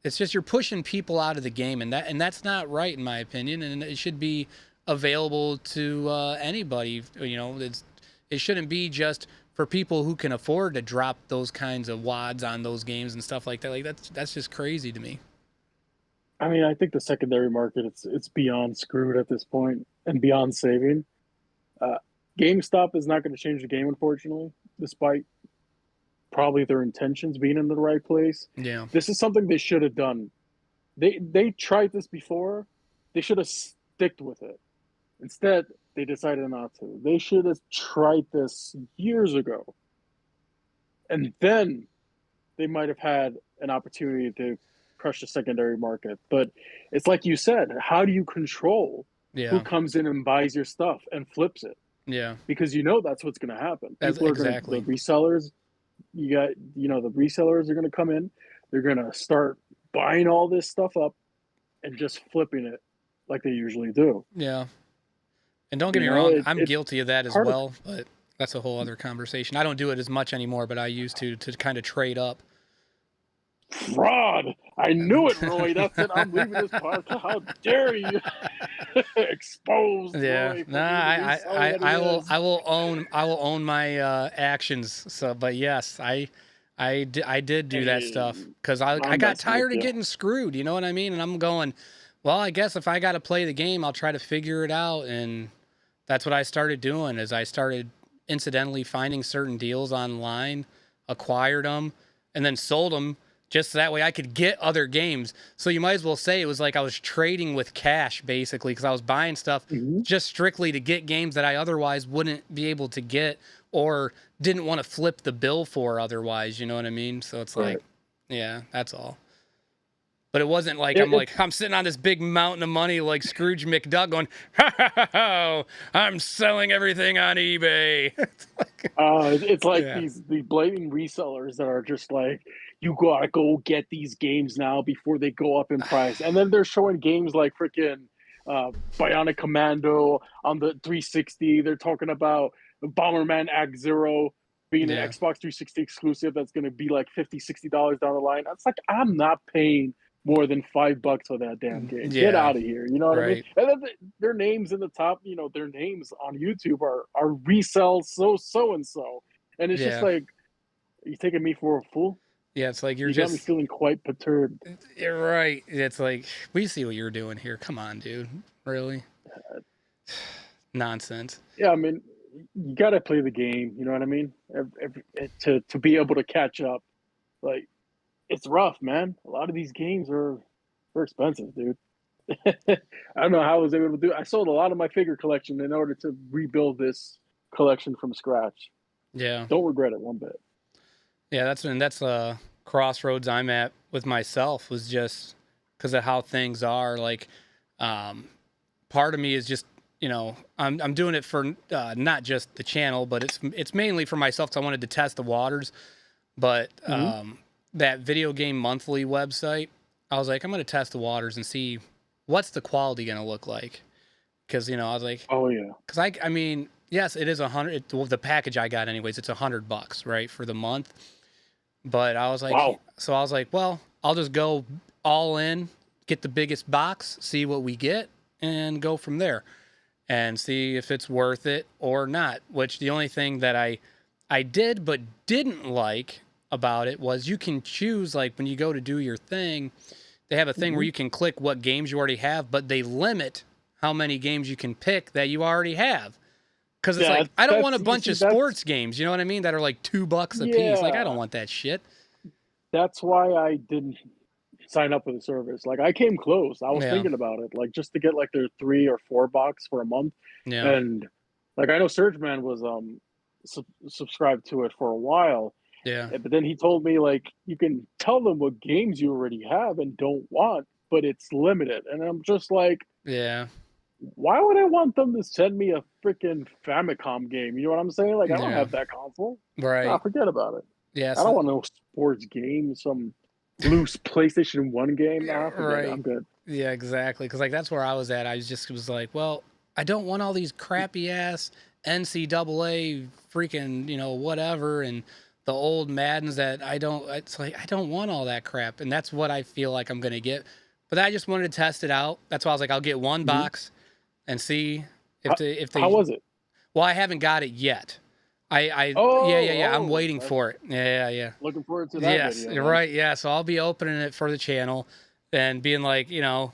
It's just you're pushing people out of the game, and that's not right in my opinion, and it should be available to anybody. It shouldn't be just for people who can afford to drop those kinds of wads on those games and stuff like that. Like that's just crazy to me. I mean, I think the secondary market it's beyond screwed at this point and beyond saving. Uh, GameStop is not going to change the game, unfortunately, despite probably their intentions being in the right place. Yeah, This is something they should have done. They tried this before. They should have sticked with it. Instead, they decided not to. They should have tried this years ago, and then they might have had an opportunity to crush the secondary market. But it's like you said, how do you control who yeah, comes in and buys your stuff and flips it? yeah. Because you know that's what's going to happen. That's People are going to the exactly. resellers. You got the resellers are going to come in. They're going to start buying all this stuff up and just flipping it like they usually do. Yeah. And don't get me wrong, I'm It's guilty of that as part of well, but that's a whole other conversation. I don't do it as much anymore, but I used to kind of trade up. fraud. I knew it, Roy. That's it. I'm leaving this podcast. How dare you expose Yeah, Roy nah, for being the reseller that he is? I will own my actions. So, but yes, I did do that Hey, stuff because I I'm got messing with tired of you. getting screwed. You know what I mean? And I'm going, well, I guess if I got to play the game, I'll try to figure it out. And that's what I started doing. Is I started incidentally finding certain deals online, acquired them, and then sold them just so that way I could get other games. So you might as well say it was like I was trading with cash basically because I was buying stuff Mhm. just strictly to get games that I otherwise wouldn't be able to get or didn't want to flip the bill for otherwise, you know what I mean? So it's like, Right. yeah, that's all. But it wasn't like It, it's I'm sitting on this big mountain of money like Scrooge McDuck going, ha ha ha, ha I'm selling everything on eBay. It's like, it's like yeah. the blaming resellers that are just like, you gotta go get these games now before they go up in price, and then they're showing games like freaking uh, Bionic Commando on the 360. They're talking about Bomberman Act Zero being an Yeah. Xbox 360 exclusive that's going to be like $50, $60 down the line. It's like I'm not paying more than $5 for that damn game. Get Yeah. out of here. You know what I mean? Right. And then their names in the top, their names on YouTube are resell so and so, and it's just Yeah. like, are you taking me for a fool? Yeah. It's like you're You got me just, feeling quite perturbed. you're right. It's like, we see what you're doing here. Come on, dude. Really? Nonsense. Yeah, I mean, you gotta play the game. You know what I mean? To be able to catch up, like it's rough, man. A lot of these games are expensive, dude. I don't know how I was able to do it. I sold a lot of my figure collection in order to rebuild this collection from scratch. Yeah. Don't regret it one bit. Yeah, that's crossroads I'm at with myself, was just because of how things are. Like, um, part of me is just, I'm doing it for not just the channel, but it's mainly for myself. Because I wanted to test the waters. But Hmm. that Video Game Monthly website, I was like, I'm going to test the waters and see what's the quality going to look like. Because I was like, Oh yeah. because I mean, yes, it is well, the package I got anyways. It's $100, right, for the month. But Wow. I was like, well, I'll just go all in, get the biggest box, see what we get, and go from there, and see if it's worth it or not. Which the only thing that I did but didn't like about it was you can choose, like when you go to do your thing, they have a thing where Hmm. you can click what games you already have, but they limit how many games you can pick that you already have. Because it's Yeah, like, I don't want a you bunch see of that's sports games, you know what I mean, that are like $2 a piece. Like, I don't yeah. want that shit. That's why I didn't sign up for the service. Like I came close. I was Yeah, thinking about it, like just to get like their 3 or 4 bucks for a month. yeah, And like I know Surgeman was subscribed to it for a while, yeah, but then he told me like you can tell them what games you already have and don't want, but it's limited. And I'm just like, yeah, why would I want them to send me a freaking Famicom game? You know what I'm saying? Like I don't yeah. have that console. Nah, Right. forget about it. Yeah. I don't So, want no sports game, some loose PlayStation 1 game. yeah, Nah, forget it. right. I'm good. Yeah, exactly. Because like that's where I was at. Was like, well, I don't want all these crappy ass NCAA freaking whatever and the old Maddens that I don't. It's like I don't want all that crap, and that's what I feel like I'm gonna get. But I just wanted to test it out. That's why I was like, I'll get one Mhm. box and see How, if how they. was it? Well, I haven't got it yet. Yeah. I'm Oh, waiting for it. Yeah. looking forward to that Yes, video you're then. right. Yeah, so I'll be opening it for the channel and being like, it'll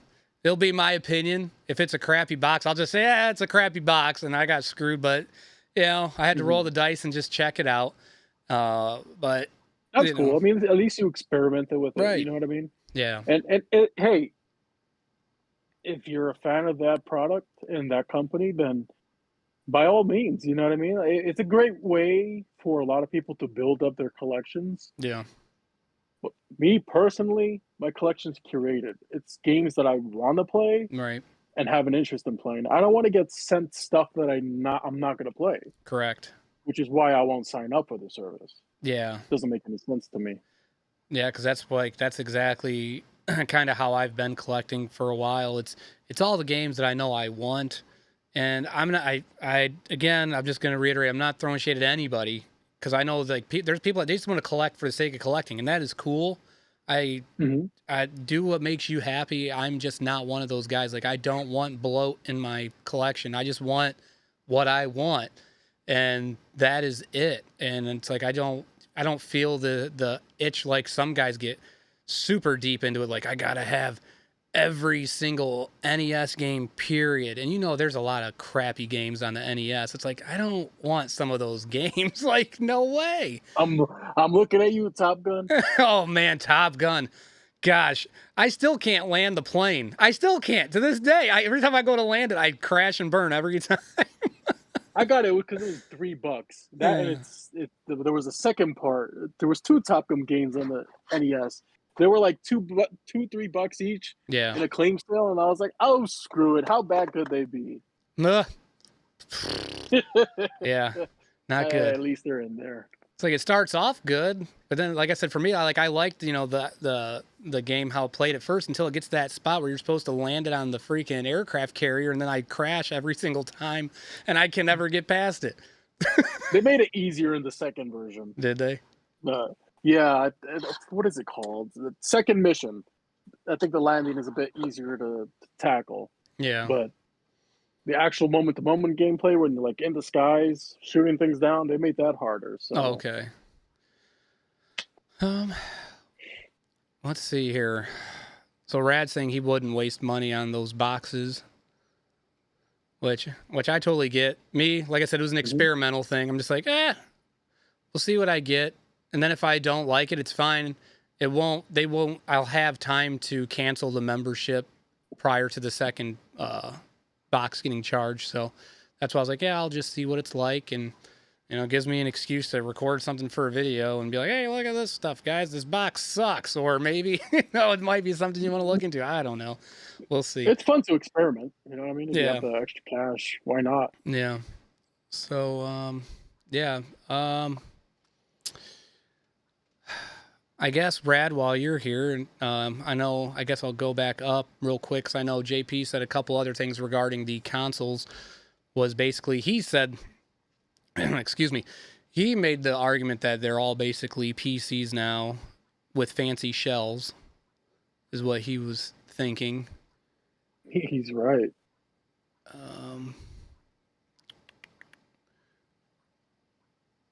be my opinion. If it's a crappy box, I'll just say, yeah, it's a crappy box, and I got screwed. But I had to roll Mhm. the dice and just check it out. But That's cool. I mean, at least you experimented with it. You right? know what I mean? Yeah, And hey, if you're a fan of that product and that company, then by all means, you know what I mean? It's a great way for a lot of people to build up their collections. yeah, But me personally, my collection's curated. It's games that I want to play right, and have an interest in playing. I don't want to get sent stuff that I'm not going to play, correct. which is why I won't sign up for the service. Yeah, Doesn't make any sense to me. yeah, because that's exactly kind of how I've been collecting for a while. It's all the games that I know I want. And I'm not. I again. I'm just going to reiterate. I'm not throwing shade at anybody because I know like there's people that they just want to collect for the sake of collecting, and that is cool. I Hmm. I do what makes you happy. I'm just not one of those guys. Like I don't want bloat in my collection. I just want what I want, and that is it. And it's like I don't feel the itch like some guys get super deep into it. Like I gotta have every single NES game, period. And there's a lot of crappy games on the NES. It's like, I don't want some of those games. Like, no way. I'm I'm looking at you, Top Gun. Oh, man, Top Gun. Gosh, I still can't land the plane. I still can't. To this day, every time I go to land it, I crash and burn every time. I got it because it was $3. That and there was a second part. There was two Top Gun games on the NES. They were like $3 each Yeah. in a claim sale, and I was like, oh screw it. How bad could they be? Ugh. Yeah. Not good. At least they're in there. It's like it starts off good, but then, like I said, for me, I liked the game how it played at first until it gets to that spot where you're supposed to land it on the freaking aircraft carrier, and then I crash every single time, and I can never get past it. They made it easier in the second version. Did they? Uh, yeah, what is it called? The second mission. I think the landing is a bit easier to tackle, Yeah. but the actual moment-to-moment gameplay when you're like in the skies shooting things down, they made that harder. Oh, So okay. Um, let's see here. So Rad's saying he wouldn't waste money on those boxes. which I totally get. Me, like I said, it was an Mhm. experimental thing. I'm just like, we'll see what I get, and then if I don't like it, it's fine. It won't. They won't. I'll have time to cancel the membership prior to the second box getting charged. So that's why I was like, yeah, I'll just see what it's like, and it gives me an excuse to record something for a video and be like, hey, look at this stuff, guys. This box sucks, or maybe it might be something you want to look into. I don't know. We'll see. It's fun to experiment. You know what I mean? If you have Yeah, the extra cash, why not? yeah. So yeah. I guess, Brad, while you're here, and I guess I'll go back up real quick because I know JP said a couple other things regarding the consoles. Was basically, he said, excuse me, he made the argument that they're all basically PCs now with fancy shells, is what he was thinking. He's right. Um,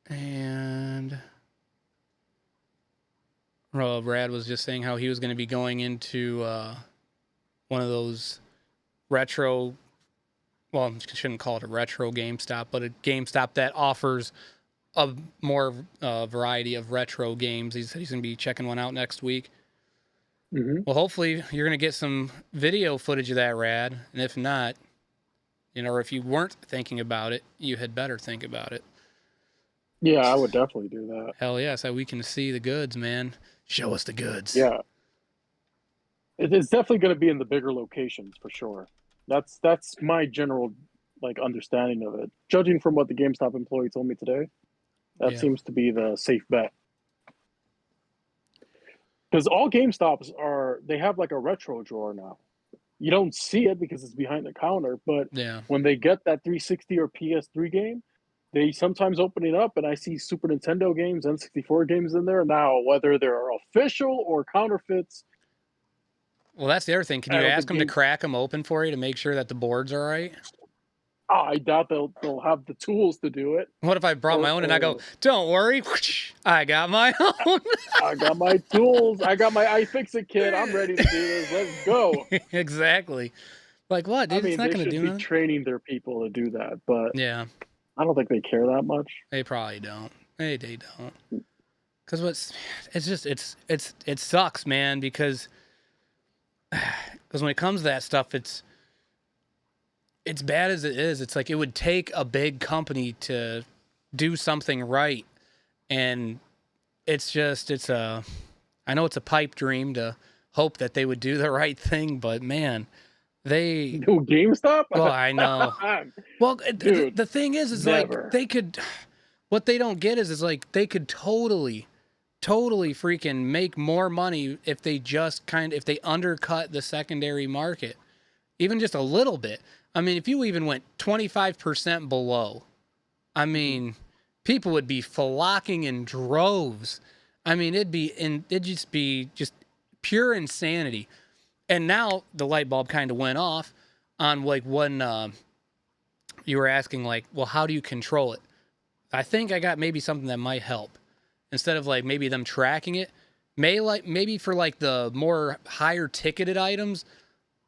and Brad was just saying how he was going to be going into one of those retro, well, I shouldn't call it a retro GameStop, but a GameStop that offers a more variety of retro games. He said he's going to be checking one out next week. Hmm. Well, hopefully you're going to get some video footage of that, Rad. And if not, or if you weren't thinking about it, you had better think about it. Yeah, I would definitely do that. Hell yeah, so we can see the goods, man. Show us the goods. Yeah, it's definitely going to be in the bigger locations for sure. That's my general understanding of it. Judging from what the GameStop employee told me today, that Yeah. seems to be the safe bet. Because all GameStops they have like a retro drawer now. You don't see it because it's behind the counter, but Yeah. when they get that 360 or PS3 game, they sometimes open it up and I see Super Nintendo games, N64 games in there. Now, whether they're official or counterfeits, Well, that's the other thing. Can I you don't ask think them to crack them open for you to make sure that the board's all right? I doubt they'll have the tools to do it. What if I brought my own and I go, Or don't worry, I got my own? I got my tools. I got my iFixit kit. I'm ready to do this. Let's go. Exactly. Like, what, I dude? It's mean, not they going to should do be nothing. training their people to do that, but Yeah, I don't think they care that much. they probably don't. They don't. Because it sucks, man, because when it comes to that stuff, it's bad as it is. It's like it would take a big company to do something right. And I know it's a pipe dream to hope that they would do the right thing, but man, Do GameStop? well, I know. Well, Dude, the thing is never. like they could, what they don't get is like they could totally freaking make more money if they just if they undercut the secondary market, even just a little bit. I mean, if you even went 25% below, I mean, people would be flocking in droves. I mean, it'd just be just pure insanity. And now the light bulb kind of went off on like when you were asking like, well, how do you control it? I think I got maybe something that might help. Instead of like maybe them tracking it, maybe for like the more higher ticketed items,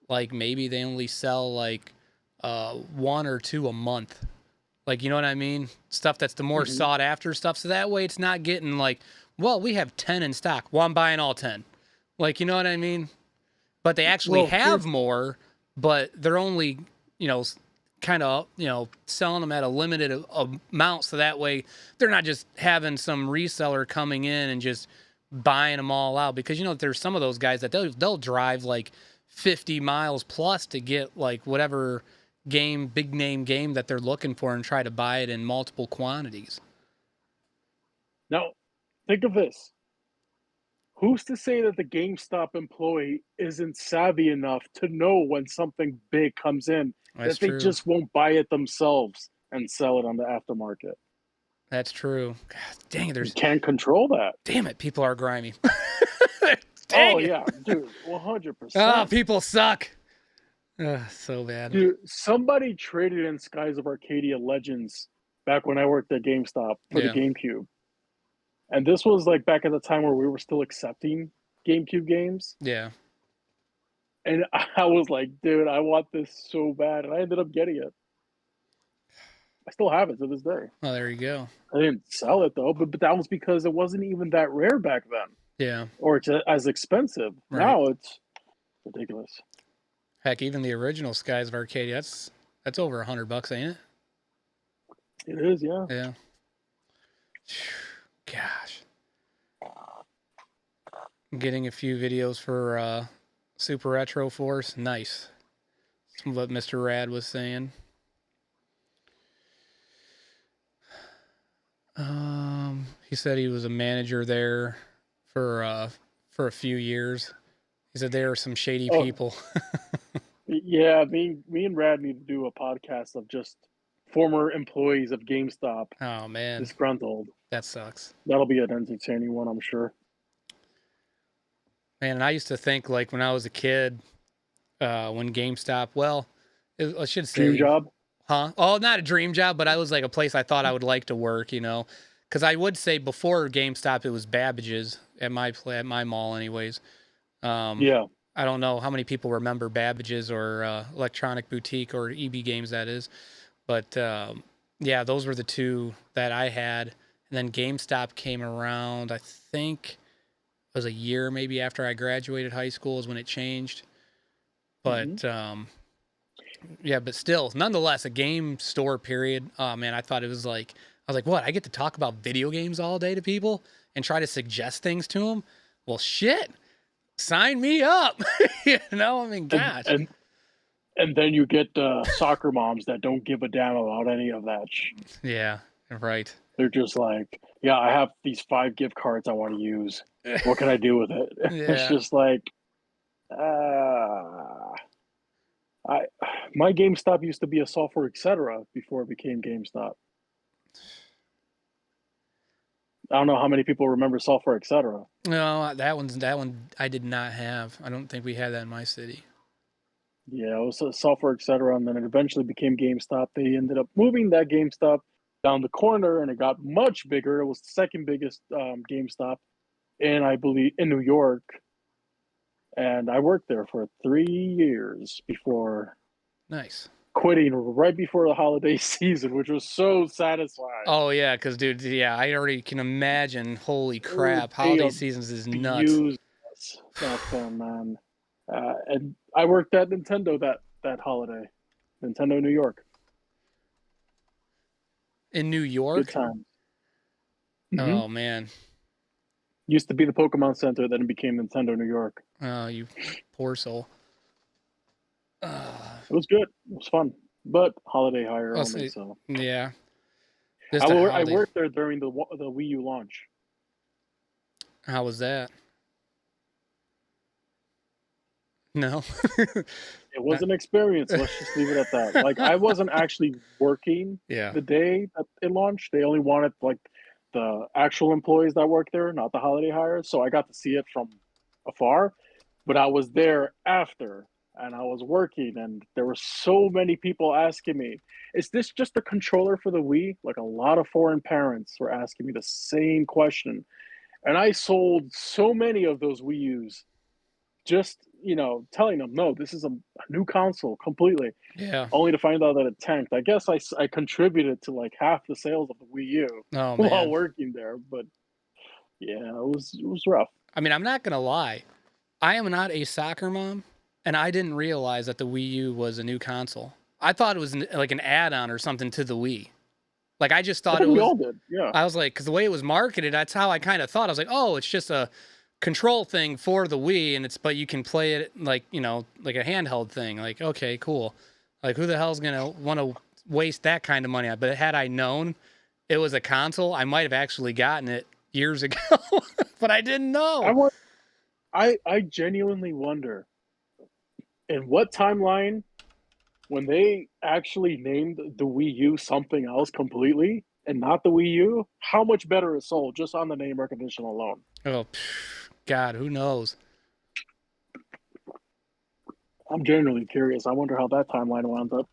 like maybe they only sell like one or two a month. Like, you know what I mean? Stuff that's the more sought after stuff. So that way it's not getting like, well, we have 10 in stock. Well, I'm buying all 10. Like, you know what I mean? But they actually have more, but they're only, kind of, selling them at a limited amount. So that way they're not just having some reseller coming in and just buying them all out. Because, there's some of those guys that they'll drive like 50 miles plus to get like whatever big name game that they're looking for and try to buy it in multiple quantities. Now, think of this. Who's to say that the GameStop employee isn't savvy enough to know when something big comes in That's that they true. just won't buy it themselves and sell it on the aftermarket? That's true. God, dang it, You can't control that. damn it, people are grimy. Oh, it. yeah, dude, 100%. Oh, people suck. So bad. Dude, somebody traded in Skies of Arcadia Legends back when I worked at GameStop for the Yeah. GameCube. And this was like back at the time where we were still accepting GameCube games. Yeah. And I was like, dude, I want this so bad. And I ended up getting it. I still have it to this day. Oh, there you go. I didn't sell it though, but that was because it wasn't even that rare back then, Yeah, or it's as expensive. right. Now it's ridiculous. Heck, even the original Skies of Arcadia, that's over $100, ain't It is, yeah. it? Yeah. Gosh. I'm getting a few videos for Super Retro Force. Nice. That's what Mr. Rad was saying. He said he was a manager there for a few years. He said there are some shady Oh, people. yeah. Me and Rad need to do a podcast of just former employees of GameStop Oh man, disgruntled. that sucks. That'll be an entertaining one, I'm sure. Man, and I used to think like when I was a kid, when GameStop, well, I should Dream say, job. huh? Oh, not a dream job, but I was like a place I thought I would like to work, you know, because I would say before GameStop it was Babbage's at my mall, anyways. Yeah. I don't know how many people remember Babbage's or Electronic Boutique or EB Games, that is. But yeah, those were the two that I had. And then GameStop came around, I think it was a year maybe after I graduated high school is when it changed. But yeah, but still, nonetheless, a game store period. Oh man, I thought it was like, I was like, what? I get to talk about video games all day to people and try to suggest things to them? Well, shit. Sign me up. You know, I mean, gosh. And then you get soccer moms that don't give a damn about any of that. Yeah, right. They're just like, yeah, I have these 5 gift cards I want to use. What can I do with it? It's Yeah. just like, uh, I my GameStop used to be a software, etc. before it became GameStop. I don't know how many people remember software, etc. No, that one I did not have. I don't think we had that in my city. Yeah, it was a software, etc. And then it eventually became GameStop. They ended up moving that GameStop down the corner, and it got much bigger. It was the second biggest GameStop I believe in New York. And I worked there for 3 years before Nice. quitting right before the holiday season, which was so satisfying. Oh yeah, because dude, yeah, I already can imagine. Holy Oh, crap, they holiday seasons is nuts. abused us back then, man. And I worked at Nintendo that holiday, Nintendo New York. In New Good York? times. Hmm. Oh man. Used to be the Pokemon Center, then it became Nintendo New York. Oh, you poor soul. It was good. It was fun, but holiday hire I'll only. say, So yeah. Just a I holiday. worked there during the Wii U launch. How was that? No. It was an experience. Let's just leave it at that. Like I wasn't actually working Yeah. the day that it launched. They only wanted like the actual employees that work there, not the holiday hires. So I got to see it from afar, but I was there after and I was working and there were so many people asking me, is this just a controller for the Wii? Like a lot of foreign parents were asking me the same question. And I sold so many of those Wii U's just, telling them, no, this is a new console completely, Yeah. only to find out that it tanked. I guess I contributed to like half the sales of the Wii U Oh while man. working there, but yeah, it was rough. I mean, I'm not gonna lie. I am not a soccer mom, and I didn't realize that the Wii U was a new console. I thought it was like an add-on or something to the Wii. Like I just I thought it think we was. all did. Yeah. I was like, because the way it was marketed, that's how I kind of thought. I was like, oh, it's just a control thing for the Wii, and but you can play it like like a handheld thing. Like, okay, cool. Like, who the hell's gonna want to waste that kind of money on? But had I known it was a console, I might have actually gotten it years ago, but I didn't I know. want I genuinely wonder in what timeline when they actually named the Wii U something else completely and not the Wii U, how much better it sold just on the name recognition alone. Oh, God, who knows? I'm genuinely curious. I wonder how that timeline wound up.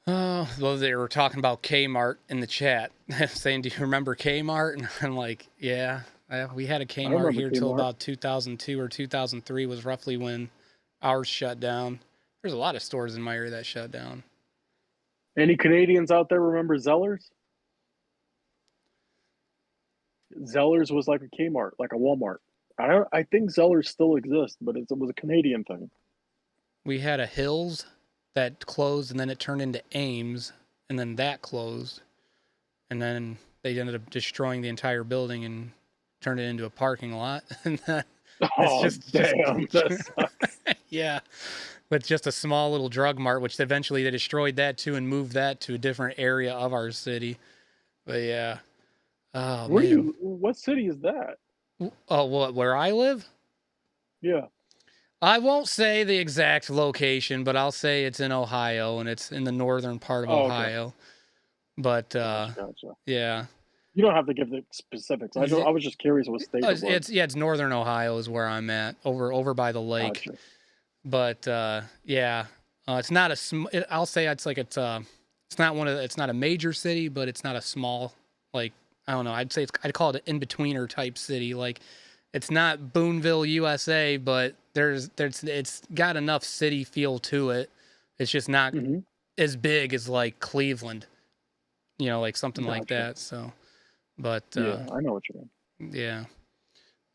Oh, well, they were talking about Kmart in the chat, saying, "Do you remember Kmart?" And I'm like, "Yeah, We had a I Kmart remember here till Kmart. about 2002 or 2003 was roughly when ours shut down. There's a lot of stores in my area that shut down. Any Canadians out there remember Zellers? Zellers was like a Kmart, like a Walmart. I think Zellers still exists, but it was a Canadian thing. We had a Hills that closed, and then it turned into Ames, and then that closed, and then they ended up destroying the entire building and turned it into a parking lot. And that, Oh, damn, that sucks. yeah, with just a small little drug mart, which eventually they destroyed that too and moved that to a different area of our city. But yeah, oh man. What city is that? Oh, what? Where I live? Yeah. I won't say the exact location, but I'll say it's in Ohio and it's in the northern part of Oh, okay. Ohio. But Gotcha. yeah, You don't have to give the specifics. I was just curious what state it was. it's northern Ohio is where I'm at, over by the lake. Gotcha. But yeah, it's not I'll say it's not it's not a major city, but it's not a small, like, I don't know. I'd call it an in-betweener type city. Like, it's not Boonville, USA, but it's got enough city feel to it. It's just not Mhm. as big as like Cleveland, like something like Gotcha. that. So, but Yeah, I know what you mean. yeah.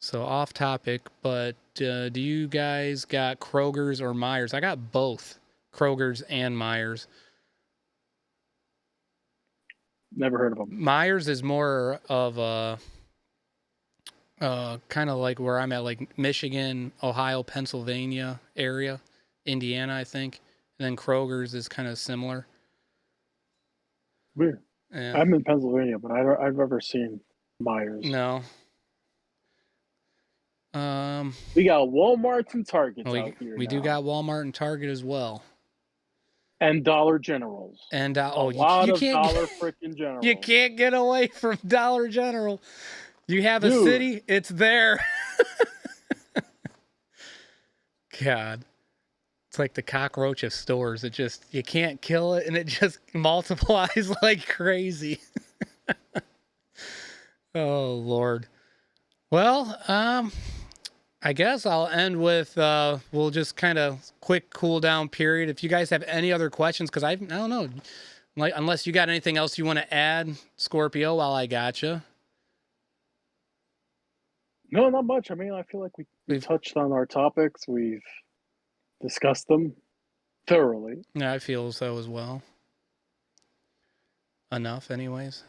So off topic, but do you guys got Kroger's or Myers? I got both, Kroger's and Myers. Never heard of them. Myers is more of a kind of like where I'm at, like Michigan, Ohio, Pennsylvania area, Indiana, I think. And then Kroger's is kind of similar. Weird. Yeah. I'm in Pennsylvania, but I've never seen Myers. No. We got Walmarts and Targets out here. We now. do got Walmart and Target as well. And Dollar Generals. And a lot of Dollar freaking Generals. You can't get away from Dollar General. You have a city, it's there. God. It's like the cockroach of stores. You can't kill it and it just multiplies like crazy. Oh, Lord. Well, I guess I'll end with, we'll just kind of quick cool down period. If you guys have any other questions, because I don't know, like, unless you got anything else you want to add, Scorpio, while I got you. No, not much. I mean, I feel like we touched on our topics. We've discussed them thoroughly. Yeah, I feel so as well. Enough, anyways.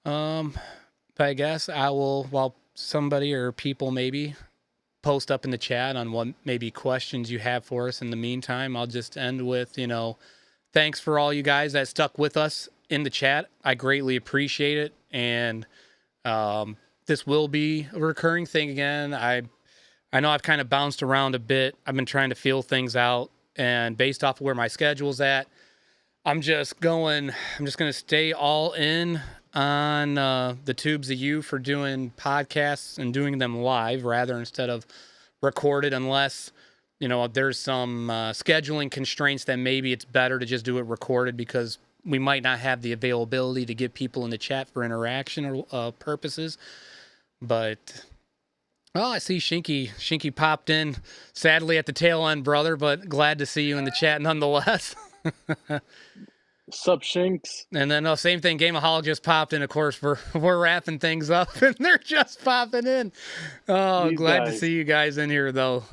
But I guess I will, while somebody or people maybe post up in the chat on what maybe questions you have for us in the meantime, I'll just end with, thanks for all you guys that stuck with us in the chat. I greatly appreciate it. And this will be a recurring thing again. I know I've kind of bounced around a bit. I've been trying to feel things out, and based off of where my schedule's at, I'm just going to stay all in on the tubes of you for doing podcasts and doing them live rather instead of recorded, unless, there's some scheduling constraints that maybe it's better to just do it recorded because we might not have the availability to get people in the chat for interaction or purposes. But, well, I see Shinky. Shinky popped in, sadly at the tail end, brother, but glad to see you in the chat nonetheless. Sup, Shinks? And then same thing, Gameaholic just popped in. Of course, we're wrapping things up, and they're just popping in. Oh, glad to see you guys in here, though.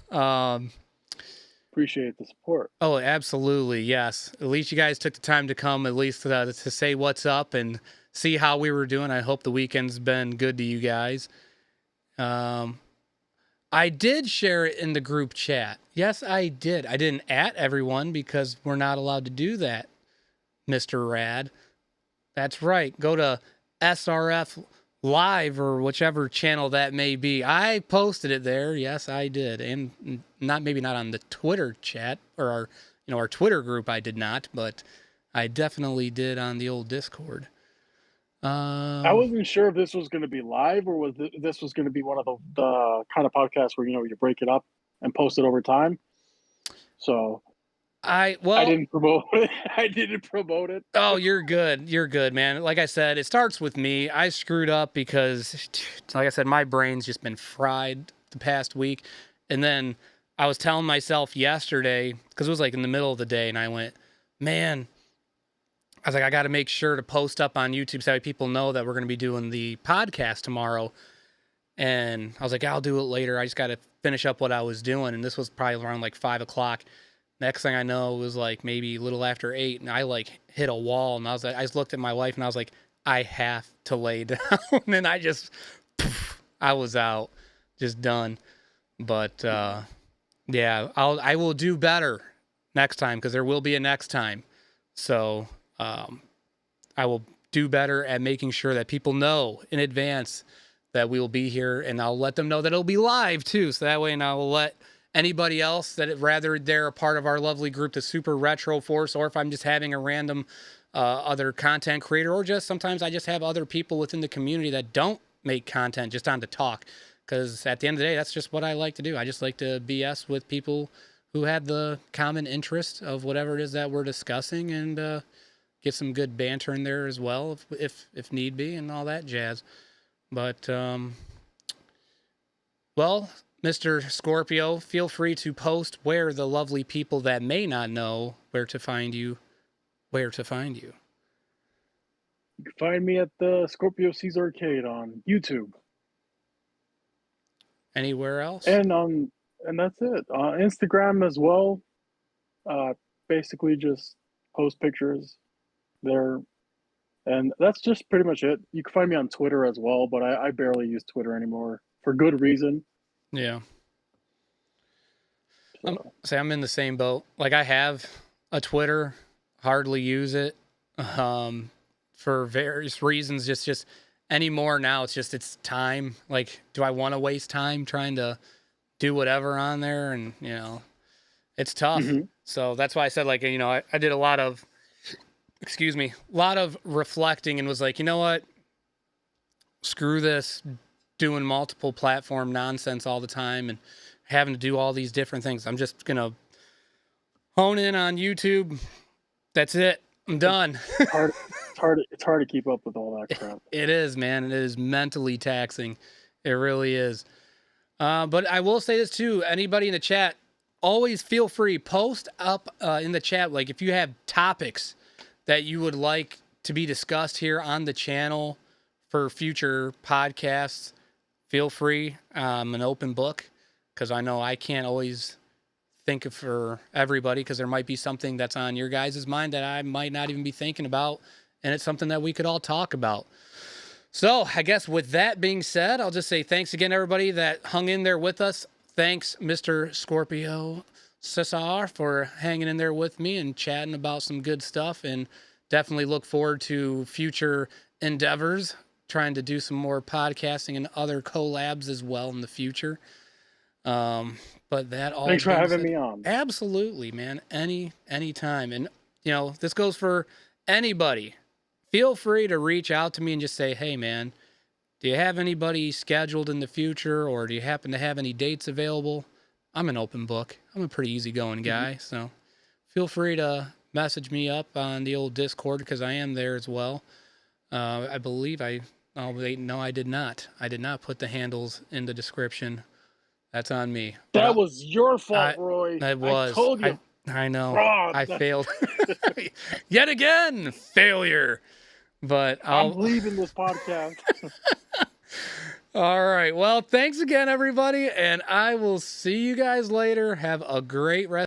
Appreciate the support. Oh, absolutely, yes. At least you guys took the time to come, at least to say what's up and see how we were doing. I hope the weekend's been good to you guys. I did share it in the group chat. Yes, I did. I didn't at everyone because we're not allowed to do that, Mr. Rad. That's right. Go to SRF Live or whichever channel that may be. I posted it there. Yes, I did. And maybe not on the Twitter chat or our Twitter group. I did not, but I definitely did on the old Discord. I wasn't sure if this was going to be live or this was going to be one of the kind of podcasts where you break it up and post it over time. So I didn't promote it. I didn't promote it. Oh, you're good. You're good, man. Like I said, it starts with me. I screwed up because, like I said, my brain's just been fried the past week. And then I was telling myself yesterday, because it was like in the middle of the day, and I went, man, I was like, I got to make sure to post up on YouTube so that people know that we're going to be doing the podcast tomorrow. And I was like, I'll do it later. I just got to finish up what I was doing. And this was probably around like 5 o'clock. Next thing I know, it was like maybe a little after 8, and I like hit a wall, and I just looked at my wife, and I was like, I have to lay down, and I was out, just done. But yeah, I will do better next time, because there will be a next time. So I will do better at making sure that people know in advance that we will be here, and I'll let them know that it'll be live too. So that way, and I will let anybody else that rather they're a part of our lovely group, the Super Retro Force, or if I'm just having a random other content creator, or just sometimes I just have other people within the community that don't make content just on to talk. Because at the end of the day, that's just what I like to do. I just like to BS with people who have the common interest of whatever it is that we're discussing, and get some good banter in there as well, if need be, and all that jazz. But well, Mr. Scorpio, feel free to post where the lovely people that may not know where to find you. You can find me at the Scorpio Seas Arcade on YouTube. Anywhere else? And that's it. Instagram as well. Basically just post pictures there. And that's just pretty much it. You can find me on Twitter as well, but I barely use Twitter anymore for good reason. Yeah. So. I'm in the same boat. Like, I have a Twitter, hardly use it for various reasons. Just anymore now, it's time. Like, do I want to waste time trying to do whatever on there? And, it's tough. Mm-hmm. So that's why I said, like, I did a lot of reflecting and was like, you know what? Screw this doing multiple platform nonsense all the time and having to do all these different things. I'm just going to hone in on YouTube. That's it. I'm done. It's hard to keep up with all that crap. It is, man. It is mentally taxing. It really is. But I will say this too. Anybody in the chat, always feel free, post up in the chat. Like, if you have topics that you would like to be discussed here on the channel for future podcasts, feel free. I'm an open book, because I know I can't always think of for everybody, because there might be something that's on your guys' mind that I might not even be thinking about, and it's something that we could all talk about. So I guess with that being said, I'll just say thanks again, everybody that hung in there with us. Thanks, Mr. Scorpio Cesar, for hanging in there with me and chatting about some good stuff, and definitely look forward to future endeavors, trying to do some more podcasting and other collabs as well in the future. But that all. Thanks for having me on. Absolutely, man. Anytime. And this goes for anybody. Feel free to reach out to me and just say, hey, man, do you have anybody scheduled in the future, or do you happen to have any dates available? I'm an open book. I'm a pretty easygoing guy, so feel free to message me up on the old Discord, because I am there as well. I believe no, I did not. I did not put the handles in the description. That's on me. That was your fault, Roy. It was. I told you. I know. Fraud. I failed. Yet again, failure. But I'm leaving this podcast. All right. Well, thanks again, everybody. And I will see you guys later. Have a great rest.